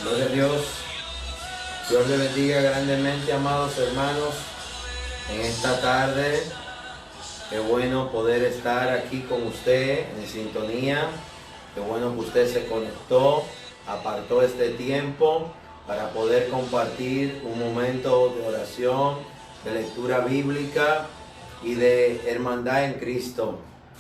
Gloria a Dios. Dios le bendiga grandemente, amados hermanos, en esta tarde. Qué bueno poder estar aquí con usted en sintonía. Qué bueno que usted se conectó, apartó este tiempo para poder compartir un momento de oración, de lectura bíblica y de hermandad en Cristo.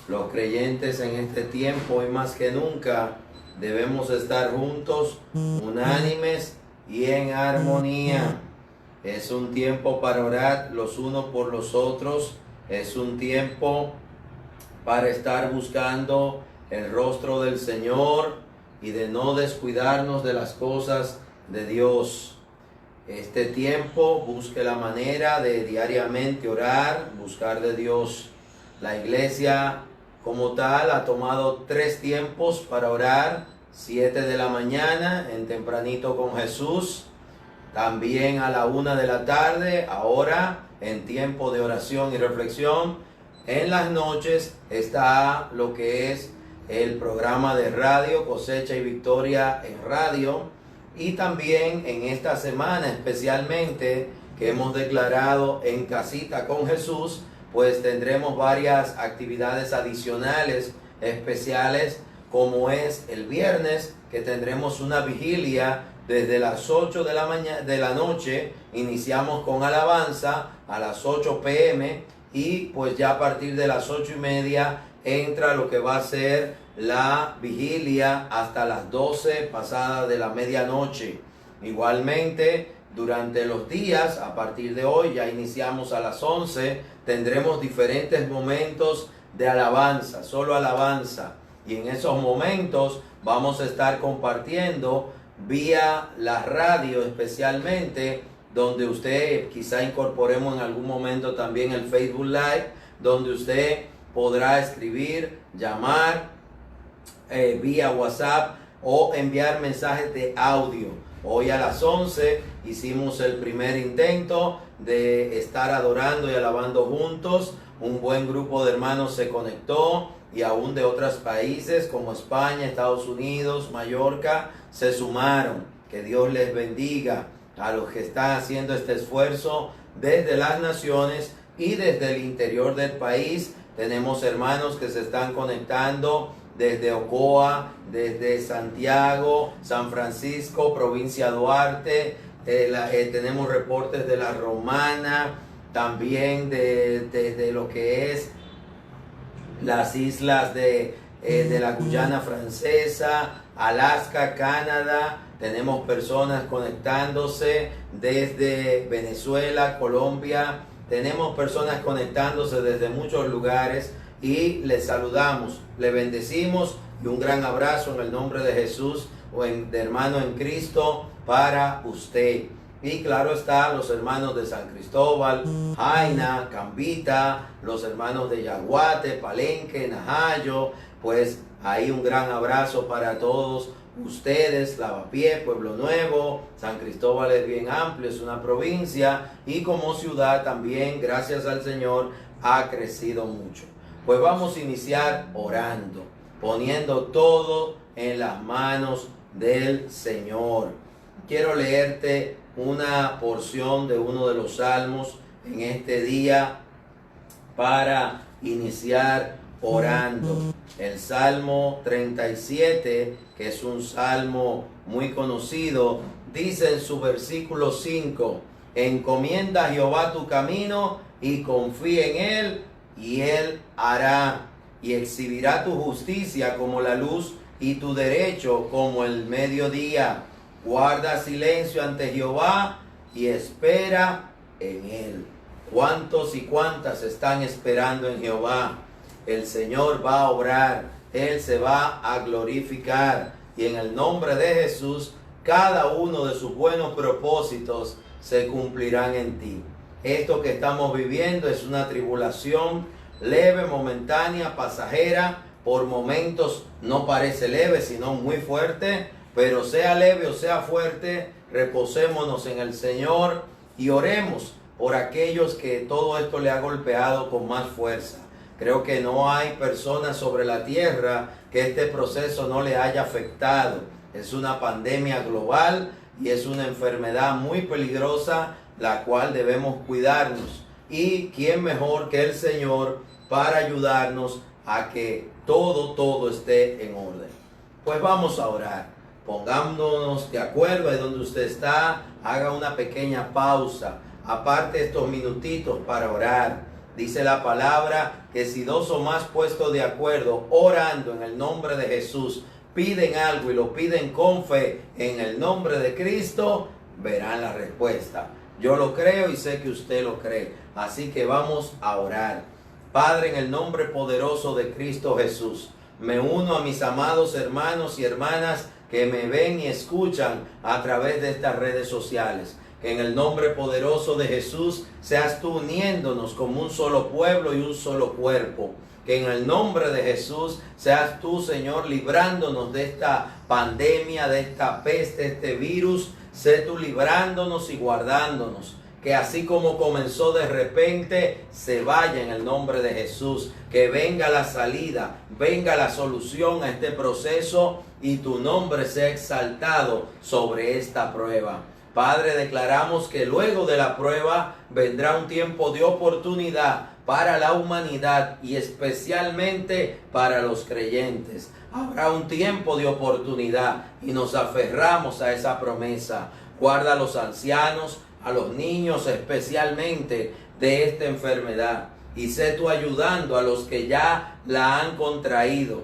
Los creyentes en este tiempo y más que nunca debemos estar juntos, unánimes y en armonía. Es un tiempo para orar los unos por los otros. Es un tiempo para estar buscando el rostro del Señor y de no descuidarnos de las cosas de Dios. Este tiempo busque la manera de diariamente orar, buscar de Dios. La iglesia como tal ha tomado 3 tiempos para orar: 7 de la mañana en Tempranito con Jesús, también a la 1 de la tarde, ahora en tiempo de oración y reflexión. En las noches está lo que es el programa de radio Cosecha y Victoria en radio, y también en esta semana especialmente que hemos declarado en Casita con Jesús, pues tendremos varias actividades adicionales especiales, como es el viernes, que tendremos una vigilia desde las 8 de la noche. Iniciamos con alabanza a las 8 p.m. y pues ya a partir de las 8:30 entra lo que va a ser la vigilia hasta las 12 pasadas de la medianoche. Igualmente, durante los días, a partir de hoy, ya iniciamos a las 11, tendremos diferentes momentos de alabanza, solo alabanza. Y en esos momentos vamos a estar compartiendo vía la radio especialmente, donde usted quizá incorporemos en algún momento también el Facebook Live, donde usted podrá escribir, llamar vía WhatsApp o enviar mensajes de audio. Hoy a las 11 hicimos el primer intento de estar adorando y alabando juntos. Un buen grupo de hermanos se conectó, y aún de otros países como España, Estados Unidos, Mallorca, se sumaron. Que Dios les bendiga a los que están haciendo este esfuerzo desde las naciones y desde el interior del país. Tenemos hermanos que se están conectando desde Ocoa, desde Santiago, San Francisco, provincia Duarte. Tenemos reportes de la Romana, también de lo que es las islas de la Guyana Francesa, Alaska, Canadá. Tenemos personas conectándose desde Venezuela, Colombia. Tenemos personas conectándose desde muchos lugares y les saludamos, les bendecimos, y un gran abrazo en el nombre de Jesús, de hermano en Cristo, para usted. Y claro está, los hermanos de San Cristóbal, Jaina, Cambita, los hermanos de Yaguate, Palenque, Najayo, pues ahí un gran abrazo para todos ustedes. Lavapié, Pueblo Nuevo, San Cristóbal es bien amplio, es una provincia, y como ciudad también, gracias al Señor, ha crecido mucho. Pues vamos a iniciar orando, poniendo todo en las manos del Señor. Quiero leerte una porción de uno de los salmos en este día para iniciar orando. El Salmo 37, que es un salmo muy conocido, dice en su versículo 5: encomienda a Jehová tu camino y confía en Él, y Él hará, y exhibirá tu justicia como la luz y tu derecho como el mediodía. Guarda silencio ante Jehová y espera en Él. ¿Cuántos y cuántas están esperando en Jehová? El Señor va a obrar, Él se va a glorificar, y en el nombre de Jesús, cada uno de sus buenos propósitos se cumplirán en ti. Esto que estamos viviendo es una tribulación leve, momentánea, pasajera. Por momentos no parece leve, sino muy fuerte, pero sea leve o sea fuerte, reposémonos en el Señor y oremos por aquellos que todo esto le ha golpeado con más fuerza. Creo que no hay persona sobre la tierra que este proceso no le haya afectado. Es una pandemia global y es una enfermedad muy peligrosa, la cual debemos cuidarnos. Y quién mejor que el Señor para ayudarnos a que todo esté en orden. Pues vamos a orar. Pongámonos de acuerdo ahí donde usted está. Haga una pequeña pausa. Aparte estos minutitos para orar. Dice la palabra que si 2 o más puestos de acuerdo orando en el nombre de Jesús, piden algo y lo piden con fe en el nombre de Cristo, verán la respuesta. Yo lo creo y sé que usted lo cree. Así que vamos a orar. Padre, en el nombre poderoso de Cristo Jesús, me uno a mis amados hermanos y hermanas que me ven y escuchan a través de estas redes sociales. Que en el nombre poderoso de Jesús seas tú uniéndonos como un solo pueblo y un solo cuerpo. Que en el nombre de Jesús seas tú, Señor, librándonos de esta pandemia, de esta peste, este virus. Sé tú librándonos y guardándonos. Que así como comenzó de repente, se vaya en el nombre de Jesús. Que venga la salida, venga la solución a este proceso y tu nombre sea exaltado sobre esta prueba. Padre, declaramos que luego de la prueba vendrá un tiempo de oportunidad para la humanidad y especialmente para los creyentes. Habrá un tiempo de oportunidad y nos aferramos a esa promesa. Guarda a los ancianos, a los niños especialmente de esta enfermedad. Y sé tú ayudando a los que ya la han contraído.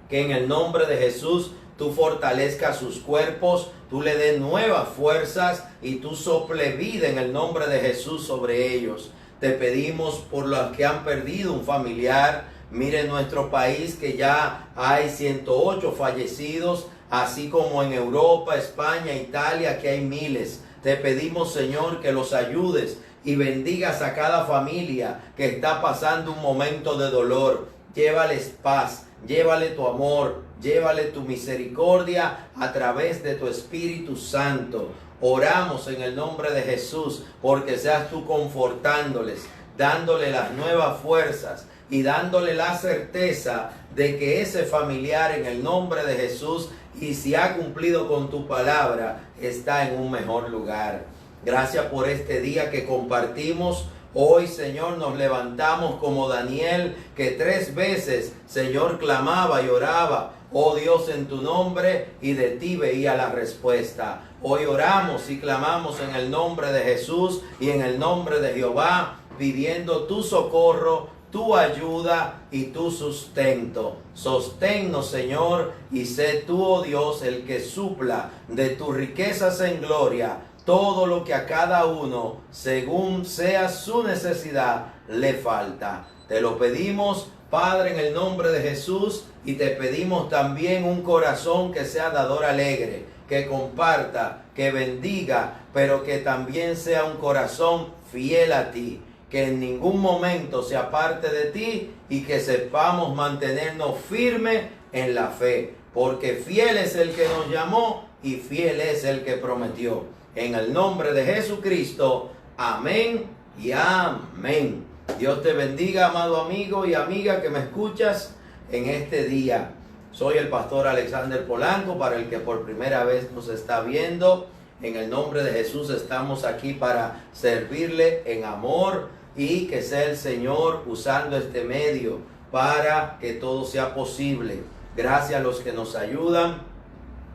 Que en el nombre de Jesús tú fortalezcas sus cuerpos, tú le des nuevas fuerzas y tú sople vida en el nombre de Jesús sobre ellos. Te pedimos por los que han perdido un familiar. Mire en nuestro país que ya hay 108 fallecidos, así como en Europa, España, Italia, que hay miles. Te pedimos, Señor, que los ayudes y bendigas a cada familia que está pasando un momento de dolor. Llévales paz, llévale tu amor, llévale tu misericordia a través de tu Espíritu Santo. Oramos en el nombre de Jesús porque seas tú confortándoles, dándole las nuevas fuerzas y dándole la certeza de que ese familiar en el nombre de Jesús, y si ha cumplido con tu palabra, está en un mejor lugar. Gracias por este día que compartimos. Hoy, Señor, nos levantamos como Daniel, que 3 veces, Señor, clamaba y oraba, oh Dios, en tu nombre, y de ti veía la respuesta. Hoy oramos y clamamos en el nombre de Jesús y en el nombre de Jehová, pidiendo tu socorro, tu ayuda y tu sustento. Sosténnos, Señor, y sé tú, oh Dios, el que supla de tus riquezas en gloria todo lo que a cada uno, según sea su necesidad, le falta. Te lo pedimos, Padre, en el nombre de Jesús, y te pedimos también un corazón que sea dador alegre, que comparta, que bendiga, pero que también sea un corazón fiel a ti, que en ningún momento se aparte de ti y que sepamos mantenernos firmes en la fe, porque fiel es el que nos llamó y fiel es el que prometió. En el nombre de Jesucristo, amén y amén. Dios te bendiga, amado amigo y amiga que me escuchas en este día. Soy el pastor Alexander Polanco, para el que por primera vez nos está viendo. En el nombre de Jesús estamos aquí para servirle en amor y que sea el Señor usando este medio para que todo sea posible. Gracias a los que nos ayudan,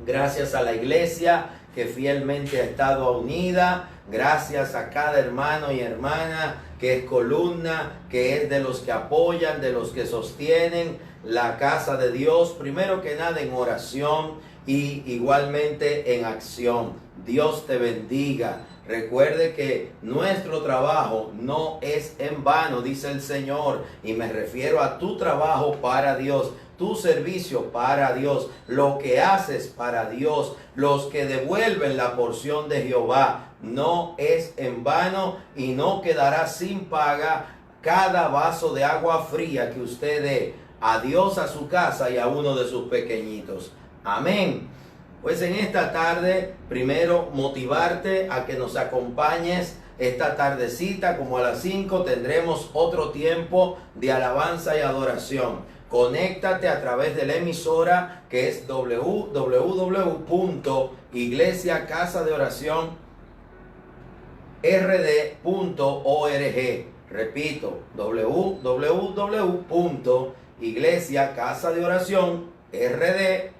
gracias a la iglesia que fielmente ha estado unida, gracias a cada hermano y hermana que es columna, que es de los que apoyan, de los que sostienen la casa de Dios, primero que nada en oración y igualmente en acción. Dios te bendiga. Recuerde que nuestro trabajo no es en vano, dice el Señor, y me refiero a tu trabajo para Dios, tu servicio para Dios, lo que haces para Dios, los que devuelven la porción de Jehová, no es en vano y no quedará sin paga cada vaso de agua fría que usted dé a Dios, a su casa y a uno de sus pequeñitos. Amén. Pues en esta tarde, primero motivarte a que nos acompañes esta tardecita, como a las 5 tendremos otro tiempo de alabanza y adoración. Conéctate a través de la emisora que es www.iglesiacasadeoracionrd.org. Repito, www.iglesiacasadeoracionrd.org.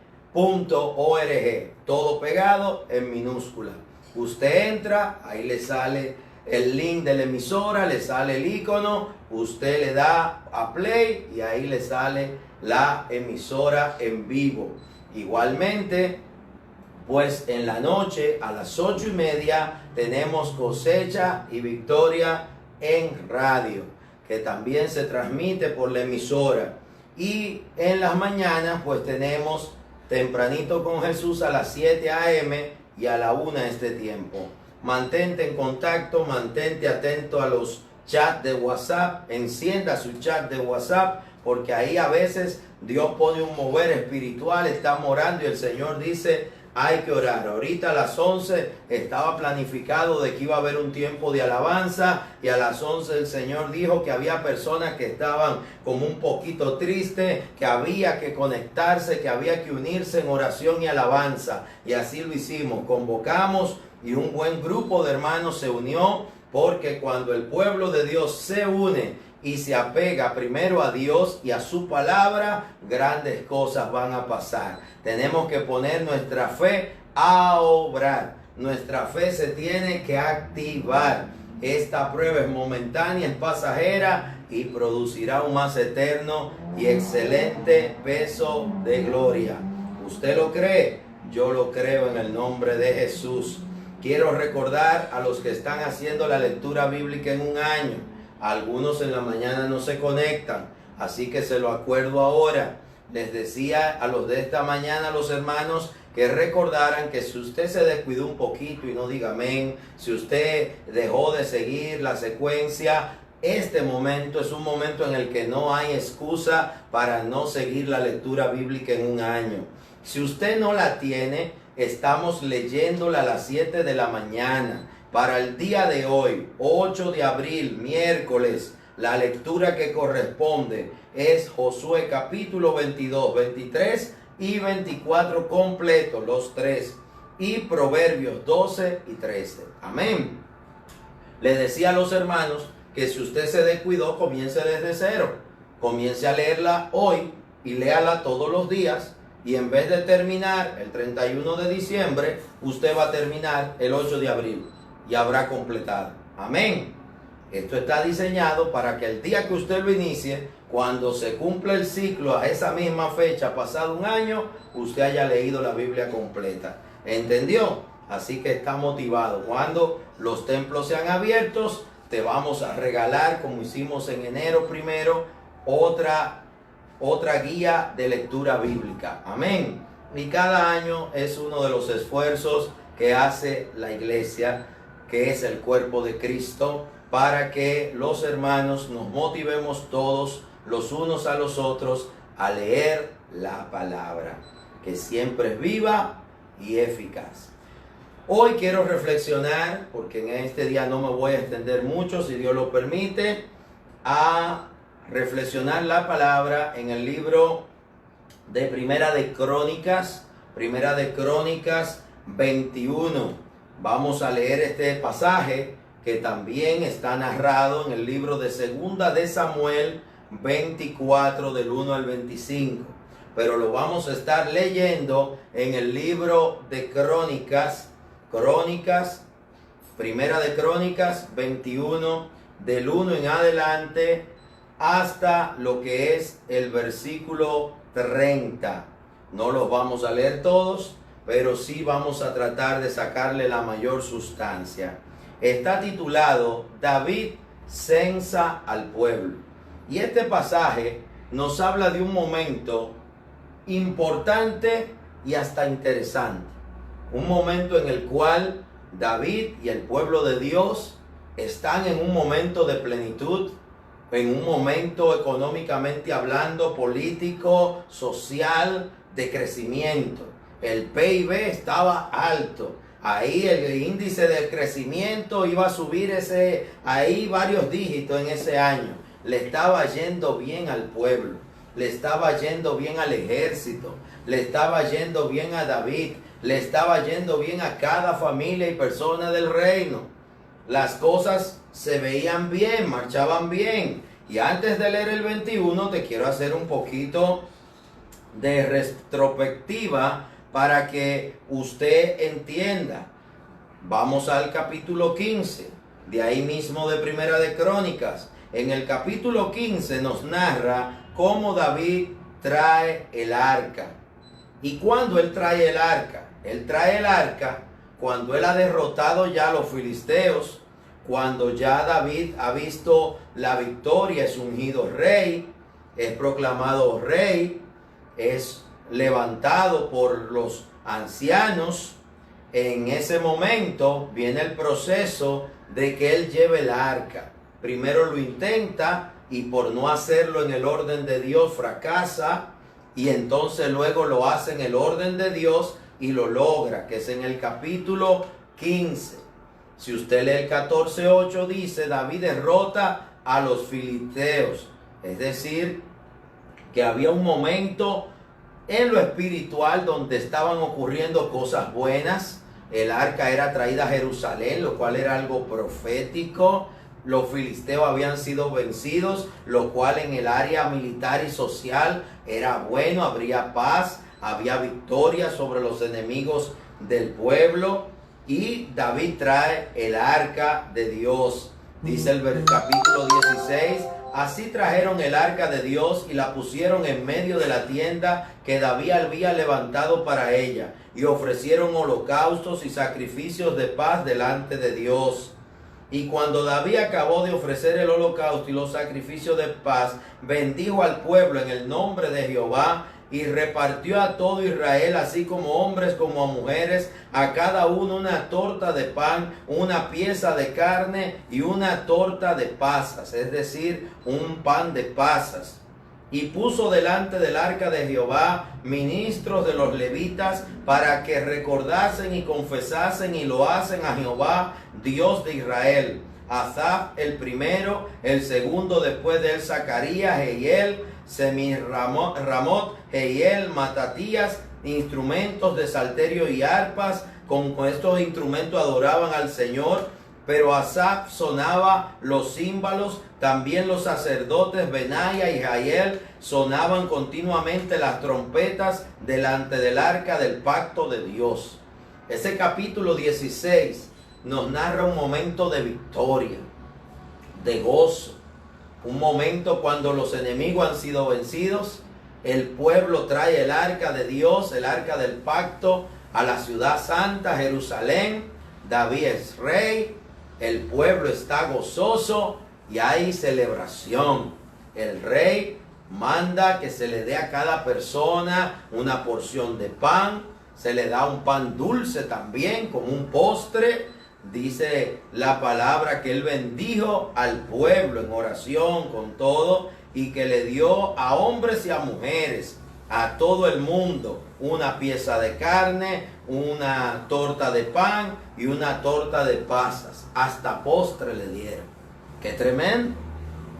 Todo pegado en minúscula. Usted entra, ahí le sale el link de la emisora, le sale el icono, usted le da a play y ahí le sale la emisora en vivo. Igualmente, pues en la noche a las 8:30 tenemos Cosecha y Victoria en radio. que también se transmite por la emisora. Y en las mañanas pues tenemos Tempranito con Jesús a las 7 a.m. y a la 1 este tiempo. Mantente en contacto, mantente atento a los chats de WhatsApp, encienda su chat de WhatsApp, porque ahí a veces Dios pone un mover espiritual, estamos orando y el Señor dice, hay que orar. Ahorita a las 11 estaba planificado de que iba a haber un tiempo de alabanza y a las 11 el Señor dijo que había personas que estaban como un poquito tristes, que había que conectarse, que había que unirse en oración y alabanza. Y así lo hicimos, convocamos y un buen grupo de hermanos se unió, porque cuando el pueblo de Dios se une y se apega primero a Dios y a su palabra, grandes cosas van a pasar. Tenemos que poner nuestra fe a obrar. Nuestra fe se tiene que activar. Esta prueba es momentánea, es pasajera y producirá un más eterno y excelente peso de gloria. ¿Usted lo cree? Yo lo creo en el nombre de Jesús. Quiero recordar a los que están haciendo la lectura bíblica en un año. Algunos en la mañana no se conectan, así que se lo acuerdo ahora. Les decía a los de esta mañana, a los hermanos, que recordaran que si usted se descuidó un poquito y no diga amén, si usted dejó de seguir la secuencia, este momento es un momento en el que no hay excusa para no seguir la lectura bíblica en un año. Si usted no la tiene, estamos leyéndola a las 7 de la mañana. Para el día de hoy, 8 de abril, miércoles, la lectura que corresponde es Josué capítulo 22, 23 y 24 completos, los tres, y Proverbios 12 y 13. Amén. Le decía a los hermanos que si usted se descuidó, comience desde cero. Comience a leerla hoy y léala todos los días. Y en vez de terminar el 31 de diciembre, usted va a terminar el 8 de abril. Y habrá completado. Amén. Esto está diseñado para que el día que usted lo inicie, cuando se cumpla el ciclo a esa misma fecha, pasado un año, usted haya leído la Biblia completa. ¿Entendió? Así que está motivado. Cuando los templos sean abiertos, te vamos a regalar, como hicimos en enero primero, otra guía de lectura bíblica. Amén. Y cada año es uno de los esfuerzos que hace la iglesia, que es el cuerpo de Cristo, para que los hermanos nos motivemos todos los unos a los otros a leer la palabra, que siempre es viva y eficaz. Hoy quiero reflexionar, porque en este día no me voy a extender mucho, si Dios lo permite, a reflexionar la palabra en el libro de Primera de Crónicas 21. Vamos a leer este pasaje que también está narrado en el libro de Segunda de Samuel 24 del 1 al 25. Pero lo vamos a estar leyendo en el libro de Crónicas, Primera de Crónicas 21 del 1 en adelante hasta lo que es el versículo 30. No los vamos a leer todos, pero sí vamos a tratar de sacarle la mayor sustancia. Está titulado David censa al pueblo. Y este pasaje nos habla de un momento importante y hasta interesante. Un momento en el cual David y el pueblo de Dios están en un momento de plenitud, en un momento económicamente hablando, político, social, de crecimiento. El PIB estaba alto. Ahí el índice de crecimiento iba a subir ahí varios dígitos en ese año. Le estaba yendo bien al pueblo, le estaba yendo bien al ejército, le estaba yendo bien a David, le estaba yendo bien a cada familia y persona del reino. Las cosas se veían bien, marchaban bien. Y antes de leer el 21 te quiero hacer un poquito de retrospectiva para que usted entienda. Vamos al capítulo 15, de ahí mismo de Primera de Crónicas. En el capítulo 15 nos narra cómo David trae el arca. ¿Y cuándo él trae el arca? Él trae el arca cuando él ha derrotado ya a los filisteos, cuando ya David ha visto la victoria, es ungido rey, es proclamado rey, es levantado por los ancianos, en ese momento viene el proceso de que él lleve el arca. Primero lo intenta y por no hacerlo en el orden de Dios fracasa, y entonces luego lo hace en el orden de Dios y lo logra, que es en el capítulo 15. Si usted lee el 14:8, dice: David derrota a los filisteos. Es decir, que había un momento en lo espiritual donde estaban ocurriendo cosas buenas. El arca era traída a Jerusalén, lo cual era algo profético. Los filisteos habían sido vencidos, lo cual en el área militar y social era bueno, habría paz, había victoria sobre los enemigos del pueblo. Y David trae el arca de Dios. Dice el capítulo 16: así trajeron el arca de Dios y la pusieron en medio de la tienda que David había levantado para ella, y ofrecieron holocaustos y sacrificios de paz delante de Dios. Y cuando David acabó de ofrecer el holocausto y los sacrificios de paz, bendijo al pueblo en el nombre de Jehová, y repartió a todo Israel, así como hombres como a mujeres, a cada uno una torta de pan, una pieza de carne y una torta de pasas, es decir, un pan de pasas. Y puso delante del arca de Jehová ministros de los levitas, para que recordasen y confesasen y lo hacen a Jehová, Dios de Israel. Asaf el primero, el segundo después de él Zacarías, Jehiel, Semiramot, Jehiel, Matatías, instrumentos de salterio y arpas. Con estos instrumentos adoraban al Señor. Pero Asaf sonaba los címbalos, también los sacerdotes Benaya y Jael sonaban continuamente las trompetas delante del arca del pacto de Dios. Ese capítulo 16 nos narra un momento de victoria, de gozo, un momento cuando los enemigos han sido vencidos. El pueblo trae el arca de Dios, el arca del pacto, a la ciudad santa, Jerusalén. David es rey. El pueblo está gozoso y hay celebración. El rey manda que se le dé a cada persona una porción de pan. Se le da un pan dulce también como un postre. Dice la palabra que él bendijo al pueblo en oración con todo, y que le dio a hombres y a mujeres, a todo el mundo, una pieza de carne, una torta de pan y una torta de pasas. Hasta postre le dieron. ¡Qué tremendo!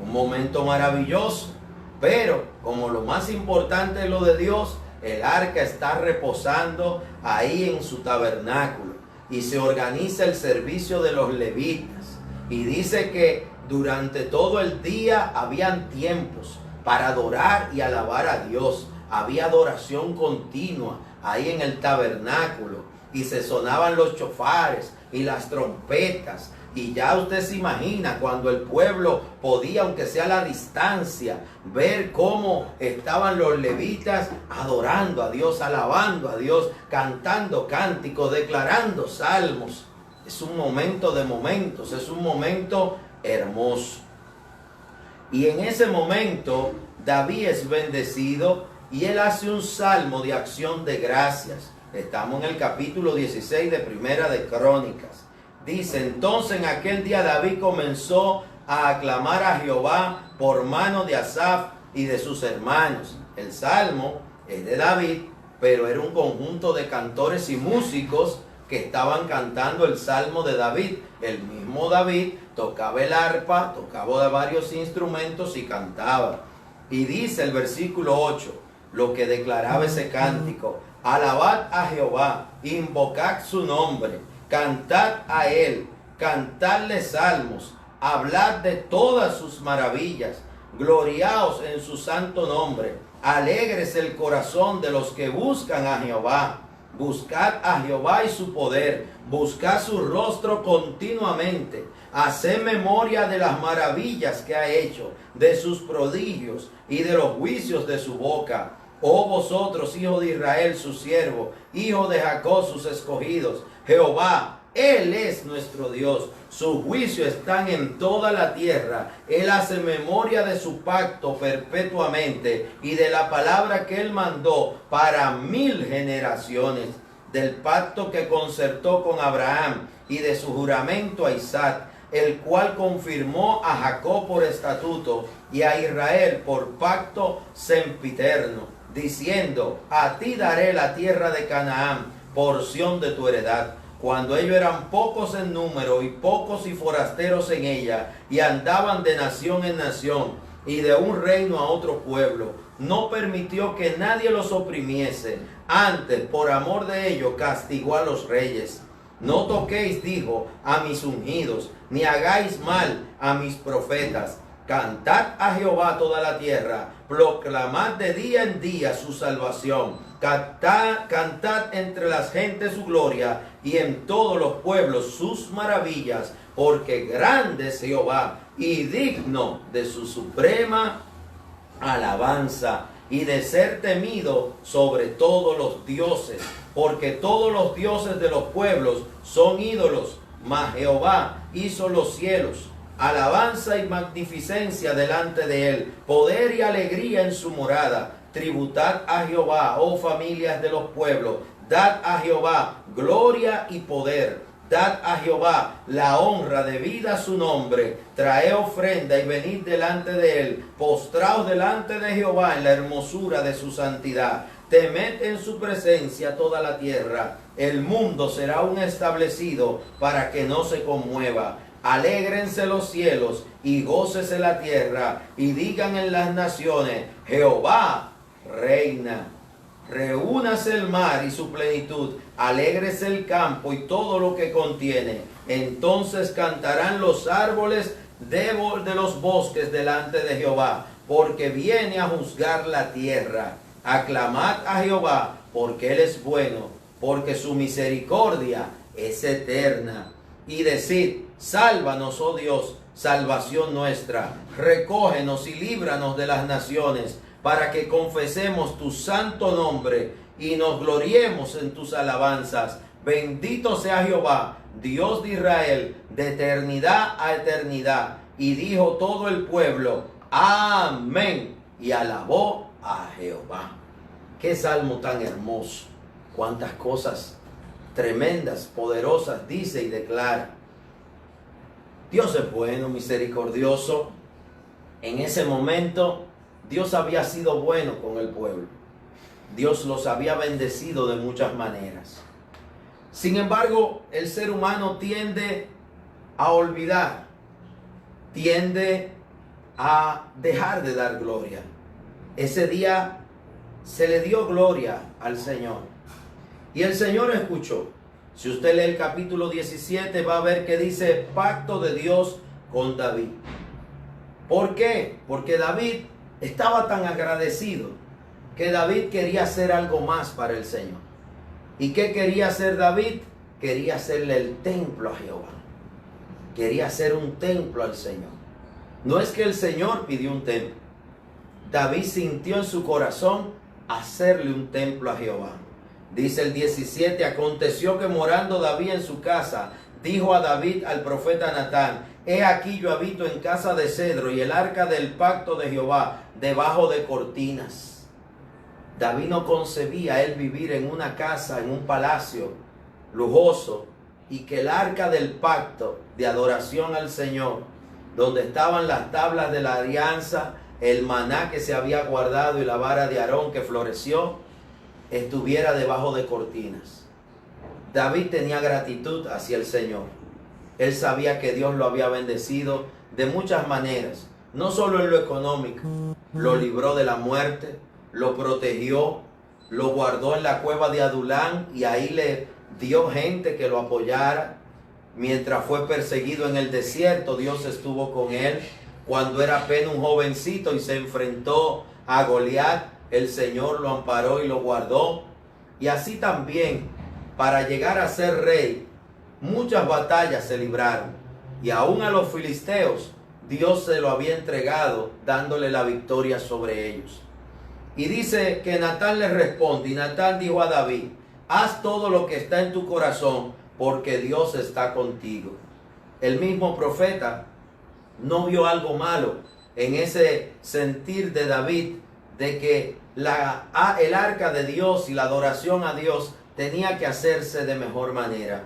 Un momento maravilloso. Pero como lo más importante es lo de Dios, el arca está reposando ahí en su tabernáculo, y se organiza el servicio de los levitas. Y dice que durante todo el día habían tiempos para adorar y alabar a Dios. Había adoración continua ahí en el tabernáculo, y se sonaban los chofares y las trompetas. Y ya usted se imagina cuando el pueblo podía, aunque sea a la distancia, ver cómo estaban los levitas adorando a Dios, alabando a Dios, cantando cánticos, declarando salmos. Es un momento de momentos, es un momento hermoso. Y en ese momento David es bendecido y él hace un salmo de acción de gracias. Estamos en el capítulo 16 de Primera de Crónicas. Dice: entonces en aquel día David comenzó a aclamar a Jehová por mano de Asaf y de sus hermanos. El salmo es de David, pero era un conjunto de cantores y músicos que estaban cantando el salmo de David. El mismo David tocaba el arpa, tocaba varios instrumentos y cantaba. Y dice el versículo 8, lo que declaraba ese cántico: alabad a Jehová, invocad su nombre, cantad a él, cantadle salmos, hablad de todas sus maravillas, gloriaos en su santo nombre, alegres el corazón de los que buscan a Jehová. Buscad a Jehová y su poder, buscad su rostro continuamente, haced memoria de las maravillas que ha hecho, de sus prodigios y de los juicios de su boca. Oh vosotros, hijos de Israel, su siervo, hijos de Jacob, sus escogidos, Jehová, Él es nuestro Dios. Sus juicios están en toda la tierra. Él hace memoria de su pacto perpetuamente y de la palabra que Él mandó para 1000 generaciones, del pacto que concertó con Abraham y de su juramento a Isaac, el cual confirmó a Jacob por estatuto y a Israel por pacto sempiterno, diciendo: a ti daré la tierra de Canaán, porción de tu heredad. Cuando ellos eran pocos en número y pocos y forasteros en ella, y andaban de nación en nación y de un reino a otro pueblo, no permitió que nadie los oprimiese. Antes, por amor de ellos, castigó a los reyes. No toquéis, dijo, a mis ungidos, ni hagáis mal a mis profetas. Cantad a Jehová toda la tierra, proclamad de día en día su salvación. Cantad entre las gentes su gloria, y en todos los pueblos sus maravillas, porque grande es Jehová y digno de su suprema alabanza, y de ser temido sobre todos los dioses, porque todos los dioses de los pueblos son ídolos, mas Jehová hizo los cielos. Alabanza y magnificencia delante de él, poder y alegría en su morada. Tributad a Jehová, oh familias de los pueblos, dad a Jehová gloria y poder. Dad a Jehová la honra debida a su nombre. Traed ofrenda y venid delante de él. Postraos delante de Jehová en la hermosura de su santidad. Temed en su presencia toda la tierra. El mundo será aún establecido para que no se conmueva. Alégrense los cielos y gócese la tierra, y digan en las naciones: Jehová reina. Reúnase el mar y su plenitud, alégrese el campo y todo lo que contiene. Entonces cantarán los árboles de los bosques delante de Jehová, porque viene a juzgar la tierra. Aclamad a Jehová, porque Él es bueno, porque su misericordia es eterna. Y decid: sálvanos, oh Dios, salvación nuestra. Recógenos y líbranos de las naciones, para que confesemos tu santo nombre y nos gloriemos en tus alabanzas. Bendito sea Jehová, Dios de Israel, de eternidad a eternidad. Y dijo todo el pueblo: amén. Y alabó a Jehová. Qué salmo tan hermoso. Cuántas cosas tremendas, poderosas dice y declara. Dios es bueno, misericordioso. En ese momento Dios había sido bueno con el pueblo. Dios los había bendecido de muchas maneras. Sin embargo, el ser humano tiende a olvidar, tiende a dejar de dar gloria. Ese día se le dio gloria al Señor. Y el Señor escuchó. Si usted lee el capítulo 17, va a ver que dice: pacto de Dios con David. ¿Por qué? Porque David estaba tan agradecido que David quería hacer algo más para el Señor. ¿Y qué quería hacer David? Quería hacerle el templo a Jehová. Quería hacer un templo al Señor. No es que el Señor pidió un templo. David sintió en su corazón hacerle un templo a Jehová. Dice el 17: aconteció que morando David en su casa, dijo a David al profeta Natán: he aquí yo habito en casa de cedro, y el arca del pacto de Jehová debajo de cortinas. David no concebía él vivir en una casa, en un palacio lujoso, y que el arca del pacto de adoración al Señor, donde estaban las tablas de la alianza, el maná que se había guardado y la vara de Aarón que floreció, estuviera debajo de cortinas. David tenía gratitud hacia el Señor. Él sabía que Dios lo había bendecido de muchas maneras, no solo en lo económico. Lo libró de la muerte, lo protegió, lo guardó en la cueva de Adulán, y ahí le dio gente que lo apoyara. Mientras fue perseguido en el desierto, Dios estuvo con él. Cuando era apenas un jovencito y se enfrentó a Goliat, el Señor lo amparó y lo guardó. Y así también, para llegar a ser rey, muchas batallas se libraron. Y aún a los filisteos, Dios se lo había entregado, dándole la victoria sobre ellos. Y dice que Natán le responde, y Natán dijo a David: haz todo lo que está en tu corazón, porque Dios está contigo. El mismo profeta no vio algo malo en ese sentir de David de que el arca de Dios y la adoración a Dios tenía que hacerse de mejor manera.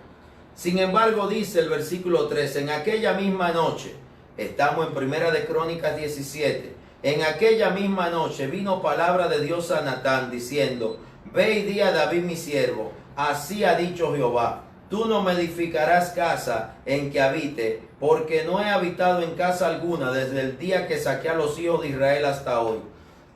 Sin embargo, dice el versículo 3, en aquella misma noche, estamos en Primera de Crónicas 17, en aquella misma noche vino palabra de Dios a Natán diciendo, ve y di a David mi siervo, así ha dicho Jehová, tú no me edificarás casa en que habite, porque no he habitado en casa alguna desde el día que saqué a los hijos de Israel hasta hoy.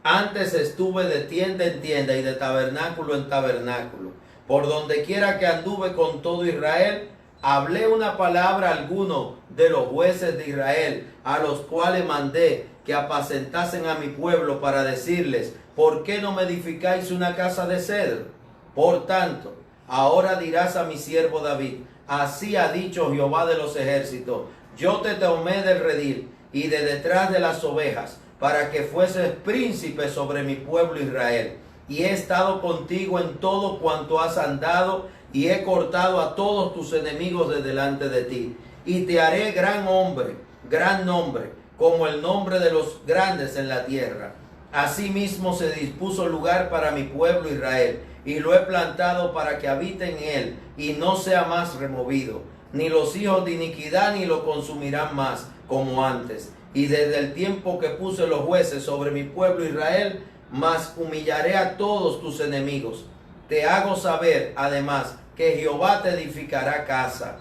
Antes estuve de tienda en tienda y de tabernáculo en tabernáculo. Por donde quiera que anduve con todo Israel, hablé una palabra a alguno de los jueces de Israel, a los cuales mandé que apacentasen a mi pueblo para decirles, ¿por qué no me edificáis una casa de cedro? Por tanto, ahora dirás a mi siervo David, así ha dicho Jehová de los ejércitos, yo te tomé del redil y de detrás de las ovejas, para que fueses príncipe sobre mi pueblo Israel. Y he estado contigo en todo cuanto has andado, y he cortado a todos tus enemigos de delante de ti. Y te haré gran hombre, gran nombre, como el nombre de los grandes en la tierra. Asimismo se dispuso lugar para mi pueblo Israel, y lo he plantado para que habite en él, y no sea más removido. Ni los hijos de iniquidad ni lo consumirán más, como antes. Y desde el tiempo que puse los jueces sobre mi pueblo Israel, mas humillaré a todos tus enemigos. Te hago saber, además, que Jehová te edificará casa.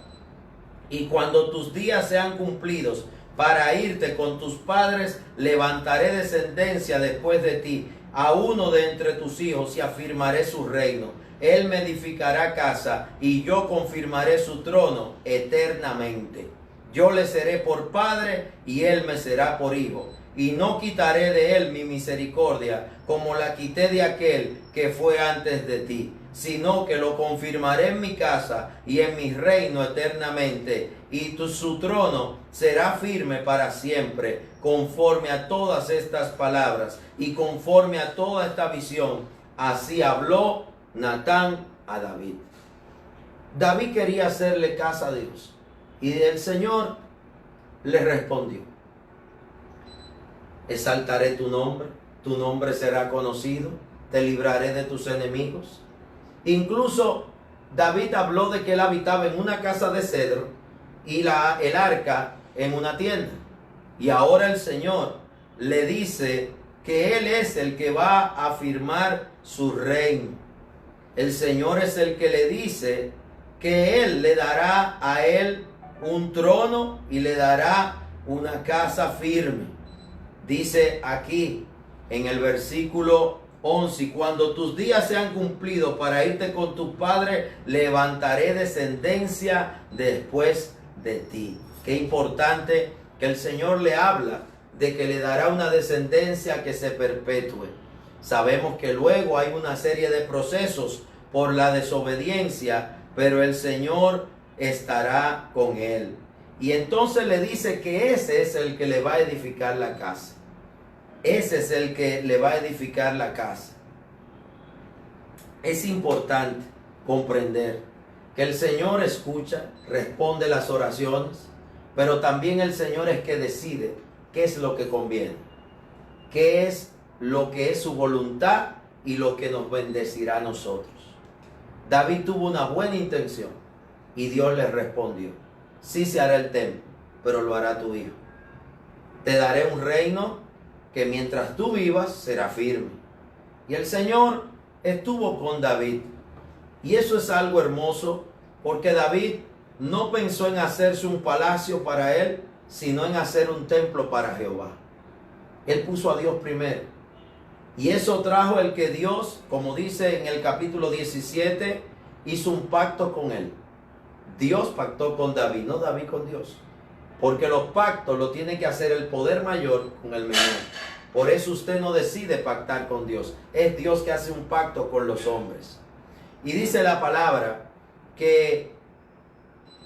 Y cuando tus días sean cumplidos para irte con tus padres, levantaré descendencia después de ti, a uno de entre tus hijos, y afirmaré su reino. Él me edificará casa, y yo confirmaré su trono eternamente. Yo le seré por padre, y él me será por hijo. Y no quitaré de él mi misericordia, como la quité de aquel que fue antes de ti, sino que lo confirmaré en mi casa y en mi reino eternamente, y su trono será firme para siempre, conforme a todas estas palabras y conforme a toda esta visión. Así habló Natán a David. David quería hacerle casa a Dios, y el Señor le respondió, exaltaré tu nombre será conocido, te libraré de tus enemigos. Incluso David habló de que él habitaba en una casa de cedro y el arca en una tienda. Y ahora el Señor le dice que Él es el que va a afirmar su reino. El Señor es el que le dice que Él le dará a él un trono y le dará una casa firme. Dice aquí en el versículo 11, cuando tus días sean cumplidos para irte con tus padres, levantaré descendencia después de ti. Qué importante que el Señor le habla de que le dará una descendencia que se perpetúe. Sabemos que luego hay una serie de procesos por la desobediencia, pero el Señor estará con él. Y entonces le dice que ese es el que le va a edificar la casa. Ese es el que le va a edificar la casa. Es importante comprender que el Señor escucha, responde las oraciones, pero también el Señor es que decide qué es lo que conviene, qué es lo que es su voluntad y lo que nos bendecirá a nosotros. David tuvo una buena intención y Dios le respondió: sí se hará el templo, pero lo hará tu hijo. Te daré un reino que mientras tú vivas será firme. Y el Señor estuvo con David. Y eso es algo hermoso, porque David no pensó en hacerse un palacio para él, sino en hacer un templo para Jehová. Él puso a Dios primero. Y eso trajo el que Dios, como dice en el capítulo 17, hizo un pacto con él. Dios pactó con David, no David con Dios. Porque los pactos lo tiene que hacer el poder mayor con el menor. Por eso usted no decide pactar con Dios. Es Dios que hace un pacto con los hombres. Y dice la palabra que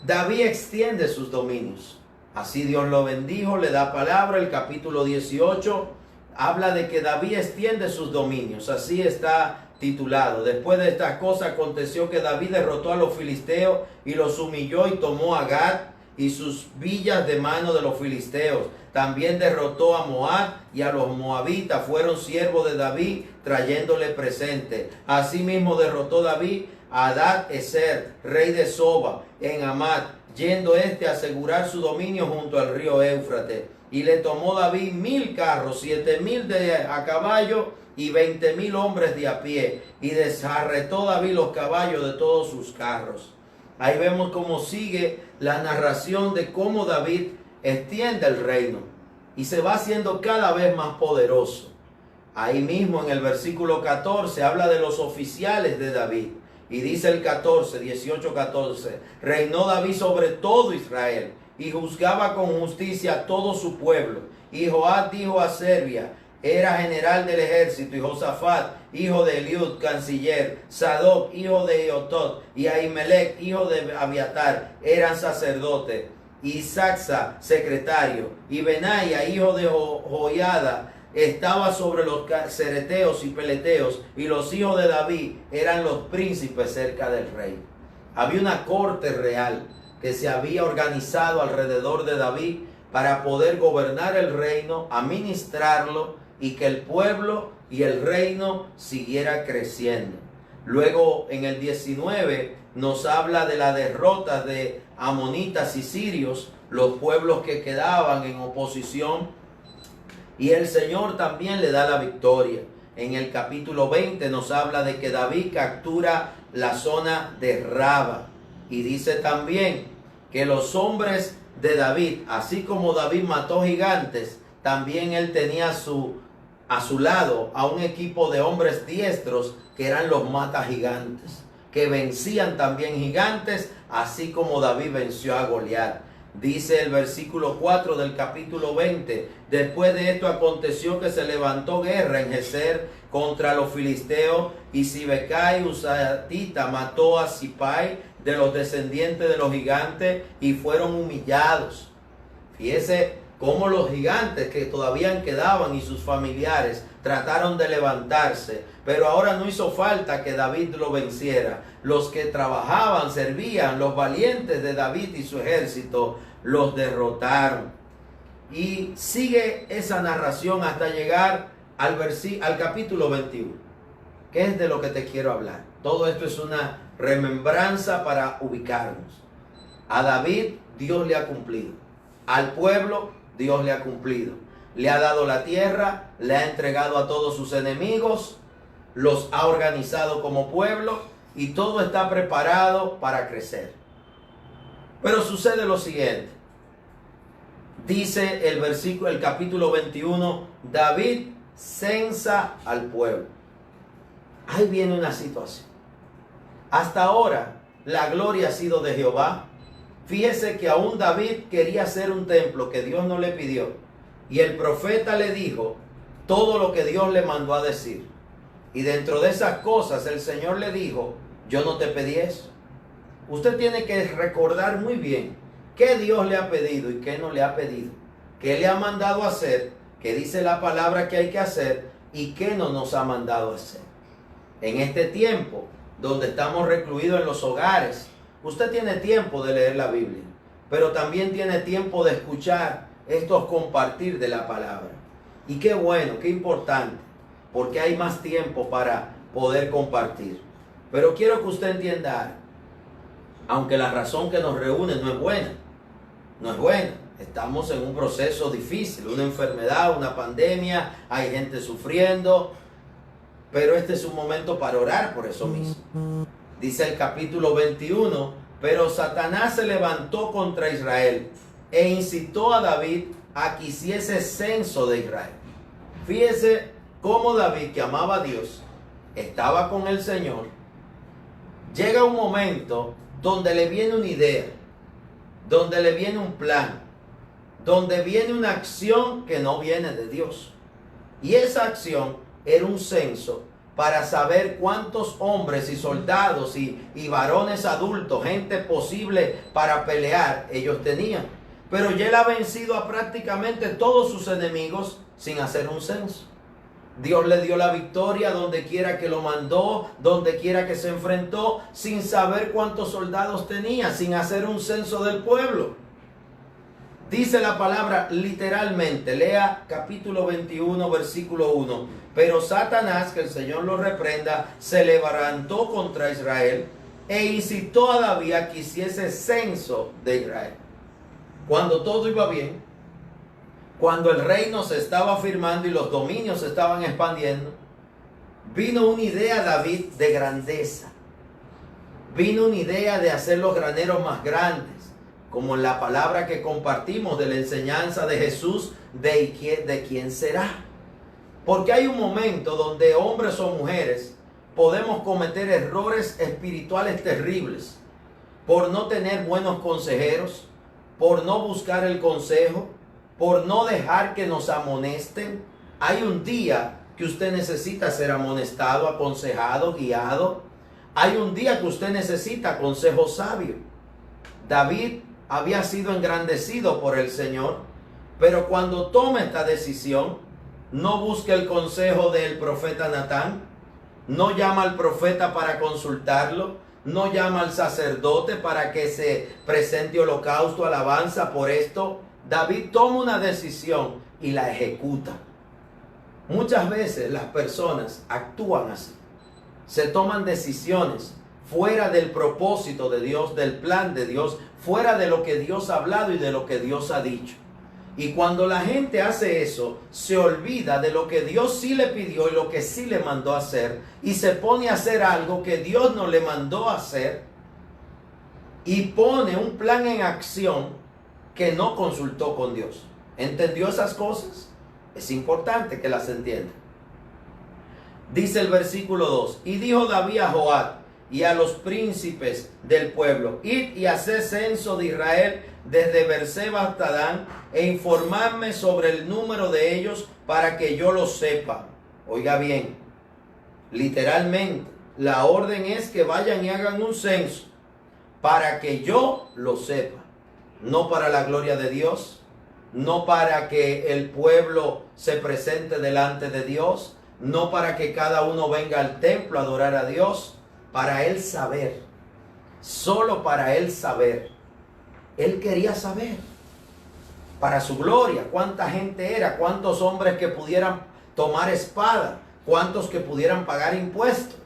David extiende sus dominios. Así Dios lo bendijo, le da palabra. El capítulo 18 habla de que David extiende sus dominios. Así está titulado: Después de estas cosas aconteció que David derrotó a los filisteos y los humilló y tomó a Gat y sus villas de mano de los filisteos. También derrotó a Moab, y a los moabitas fueron siervos de David, trayéndole presente. Asimismo derrotó David a Hadad-ezer, rey de Soba, en Hamat, yendo a asegurar su dominio junto al río Éufrates. Y le tomó David 1000 carros, 7000 a caballo y 20.000 hombres de a pie. Y desarretó David los caballos de todos sus carros. Ahí vemos cómo sigue la narración de cómo David extiende el reino y se va haciendo cada vez más poderoso. Ahí mismo en el versículo 14 habla de los oficiales de David. Y dice el 18:14, reinó David sobre todo Israel y juzgaba con justicia a todo su pueblo. Y Joab hijo a Serbia era general del ejército, y Josafat hijo de Eliud, canciller, Sadoc hijo de Iotot y Ahimelech hijo de Abiatar eran sacerdotes, y Saxa secretario, y Benaia hijo de Joiada estaba sobre los cereteos y peleteos, y los hijos de David eran los príncipes cerca del rey. Había una corte real que se había organizado alrededor de David para poder gobernar el reino, administrarlo, y que el pueblo y el reino siguiera creciendo. Luego en el 19 nos habla de la derrota de amonitas y sirios, los pueblos que quedaban en oposición, y el Señor también le da la victoria. En el capítulo 20 nos habla de que David captura la zona de Raba, y dice también que los hombres de David, así como David mató gigantes, también él tenía a su lado a un equipo de hombres diestros que eran los mata gigantes, que vencían también gigantes, así como David venció a Goliat. Dice el versículo 4 del capítulo 20, después de esto aconteció que se levantó guerra en Gezer contra los filisteos, y Sibecai Husatita mató a Sipai de los descendientes de los gigantes, y fueron humillados. Fíjese cómo los gigantes que todavía quedaban y sus familiares trataron de levantarse, pero ahora no hizo falta que David lo venciera. Los que trabajaban, servían, los valientes de David y su ejército, los derrotaron. Y sigue esa narración hasta llegar al capítulo 21, que es de lo que te quiero hablar. Todo esto es una remembranza para ubicarnos. A David Dios le ha cumplido, al pueblo Dios le ha cumplido, le ha dado la tierra, le ha entregado a todos sus enemigos, los ha organizado como pueblo, y todo está preparado para crecer. Pero sucede lo siguiente. Dice el capítulo 21, David censa al pueblo. Ahí viene una situación. Hasta ahora la gloria ha sido de Jehová. Fíjese que aún David quería hacer un templo que Dios no le pidió, y el profeta le dijo todo lo que Dios le mandó a decir. Y dentro de esas cosas el Señor le dijo: yo no te pedí eso. Usted tiene que recordar muy bien qué Dios le ha pedido y qué no le ha pedido, qué le ha mandado a hacer, qué dice la palabra que hay que hacer y qué no nos ha mandado a hacer. En este tiempo donde estamos recluidos en los hogares, usted tiene tiempo de leer la Biblia, pero también tiene tiempo de escuchar estos compartir de la palabra. Y qué bueno, qué importante, porque hay más tiempo para poder compartir. Pero quiero que usted entienda algo. Aunque la razón que nos reúne no es buena, no es buena. Estamos en un proceso difícil, una enfermedad, una pandemia, hay gente sufriendo, pero este es un momento para orar por eso mismo. Dice el capítulo 21, pero Satanás se levantó contra Israel e incitó a David a que hiciese censo de Israel. Fíjese cómo David, que amaba a Dios, estaba con el Señor. Llega un momento donde le viene una idea, donde le viene un plan, donde viene una acción que no viene de Dios. Y esa acción era un censo para saber cuántos hombres y soldados y varones adultos, gente posible para pelear, ellos tenían. Pero ya él ha vencido a prácticamente todos sus enemigos sin hacer un censo. Dios le dio la victoria donde quiera que lo mandó, donde quiera que se enfrentó, sin saber cuántos soldados tenía, sin hacer un censo del pueblo. Dice la palabra literalmente, lea capítulo 21, versículo 1. Pero Satanás, que el Señor lo reprenda, se levantó contra Israel e incitó a David a que hiciese censo de Israel. Cuando todo iba bien, cuando el reino se estaba firmando y los dominios se estaban expandiendo, vino una idea a David de grandeza. Vino una idea de hacer los graneros más grandes, como en la palabra que compartimos de la enseñanza de Jesús de quién será. Porque hay un momento donde hombres o mujeres podemos cometer errores espirituales terribles por no tener buenos consejeros, por no buscar el consejo, por no dejar que nos amonesten. Hay un día que usted necesita ser amonestado, aconsejado, guiado. Hay un día que usted necesita consejo sabio. David había sido engrandecido por el Señor, pero cuando toma esta decisión, no busca el consejo del profeta Natán, no llama al profeta para consultarlo, no llama al sacerdote para que se presente holocausto, alabanza por esto. David toma una decisión y la ejecuta. Muchas veces las personas actúan así. Se toman decisiones fuera del propósito de Dios, del plan de Dios, fuera de lo que Dios ha hablado y de lo que Dios ha dicho. Y cuando la gente hace eso, se olvida de lo que Dios sí le pidió y lo que sí le mandó a hacer, y se pone a hacer algo que Dios no le mandó a hacer, y pone un plan en acción que no consultó con Dios. ¿Entendió esas cosas? Es importante que las entienda. Dice el versículo 2: y dijo David a Joab y a los príncipes del pueblo: id y haced censo de Israel desde Beerseba hasta Dan, e informadme sobre el número de ellos para que yo lo sepa. Oiga bien, literalmente la orden es que vayan y hagan un censo para que yo lo sepa. No para la gloria de Dios, no para que el pueblo se presente delante de Dios, no para que cada uno venga al templo a adorar a Dios, para él saber, solo para él saber. Él quería saber, para su gloria, cuánta gente era, cuántos hombres que pudieran tomar espada, cuántos que pudieran pagar impuestos.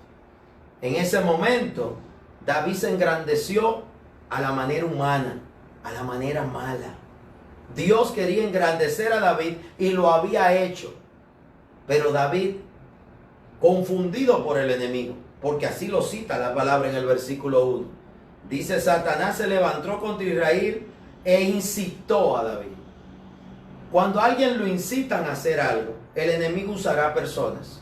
En ese momento, David se engrandeció a la manera humana, a la manera mala. Dios quería engrandecer a David y lo había hecho. Pero David, confundido por el enemigo, porque así lo cita la palabra en el versículo 1, dice: Satanás se levantó contra Israel e incitó a David. Cuando a alguien lo incitan a hacer algo, el enemigo usará personas.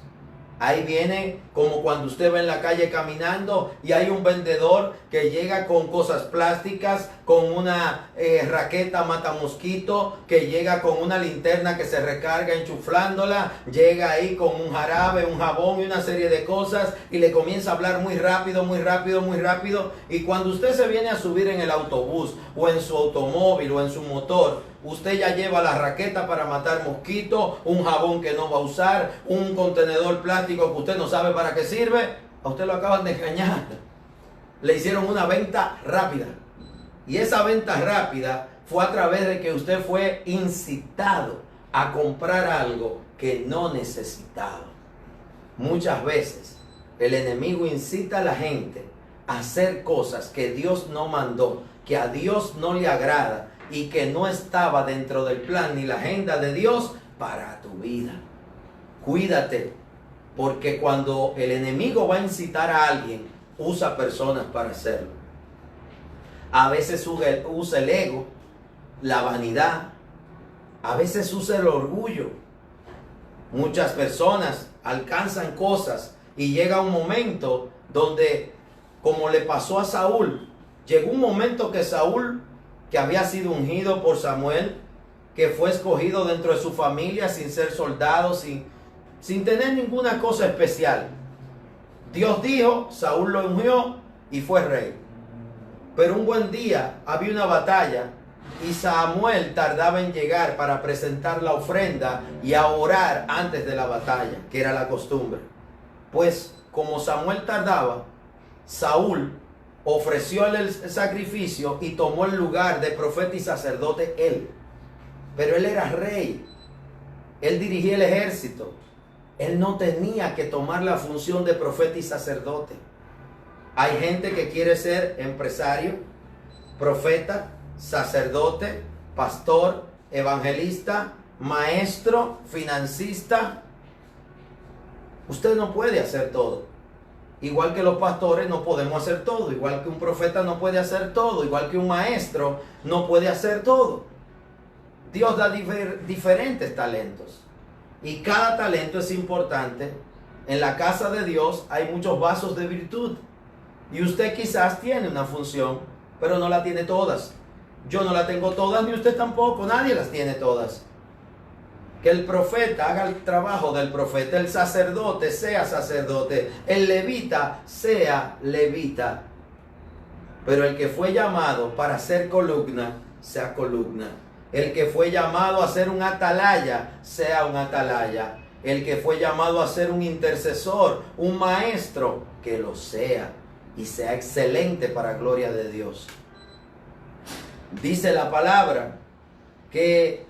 Ahí viene como cuando usted va en la calle caminando y hay un vendedor que llega con cosas plásticas, con una raqueta mata mosquito, que llega con una linterna que se recarga enchuflándola, llega ahí con un jarabe, un jabón y una serie de cosas y le comienza a hablar muy rápido, muy rápido, muy rápido. Y cuando usted se viene a subir en el autobús o en su automóvil o en su motor, usted ya lleva la raqueta para matar mosquitos, un jabón que no va a usar, un contenedor plástico que usted no sabe para qué sirve. A usted lo acaban de engañar. Le hicieron una venta rápida. Y esa venta rápida fue a través de que usted fue incitado a comprar algo que no necesitaba. Muchas veces el enemigo incita a la gente a hacer cosas que Dios no mandó, que a Dios no le agrada y que no estaba dentro del plan ni la agenda de Dios para tu vida. Cuídate, porque cuando el enemigo va a incitar a alguien, usa personas para hacerlo. A veces usa el ego, la vanidad, a veces usa el orgullo. Muchas personas alcanzan cosas y llega un momento donde, como le pasó a Saúl, llegó un momento que Saúl, que había sido ungido por Samuel, que fue escogido dentro de su familia sin ser soldado, sin tener ninguna cosa especial. Dios dijo, Saúl lo ungió y fue rey. Pero un buen día había una batalla y Samuel tardaba en llegar para presentar la ofrenda y a orar antes de la batalla, que era la costumbre. Pues como Samuel tardaba, Saúl ofreció el sacrificio y tomó el lugar de profeta y sacerdote él. Pero él era rey, él dirigía el ejército, él no tenía que tomar la función de profeta y sacerdote. Hay gente que quiere ser empresario, profeta, sacerdote, pastor, evangelista, maestro, financista. Usted no puede hacer todo. Igual que los pastores no podemos hacer todo. Igual que un profeta no puede hacer todo. Igual que un maestro no puede hacer todo. Dios da diferentes talentos. Y cada talento es importante. En la casa de Dios hay muchos vasos de virtud. Y usted quizás tiene una función, pero no la tiene todas. Yo no la tengo todas, ni usted tampoco. Nadie las tiene todas. Que el profeta haga el trabajo del profeta, el sacerdote sea sacerdote, el levita sea levita. Pero el que fue llamado para ser columna, sea columna. El que fue llamado a ser un atalaya, sea un atalaya. El que fue llamado a ser un intercesor, un maestro, que lo sea. Y sea excelente para gloria de Dios. Dice la palabra que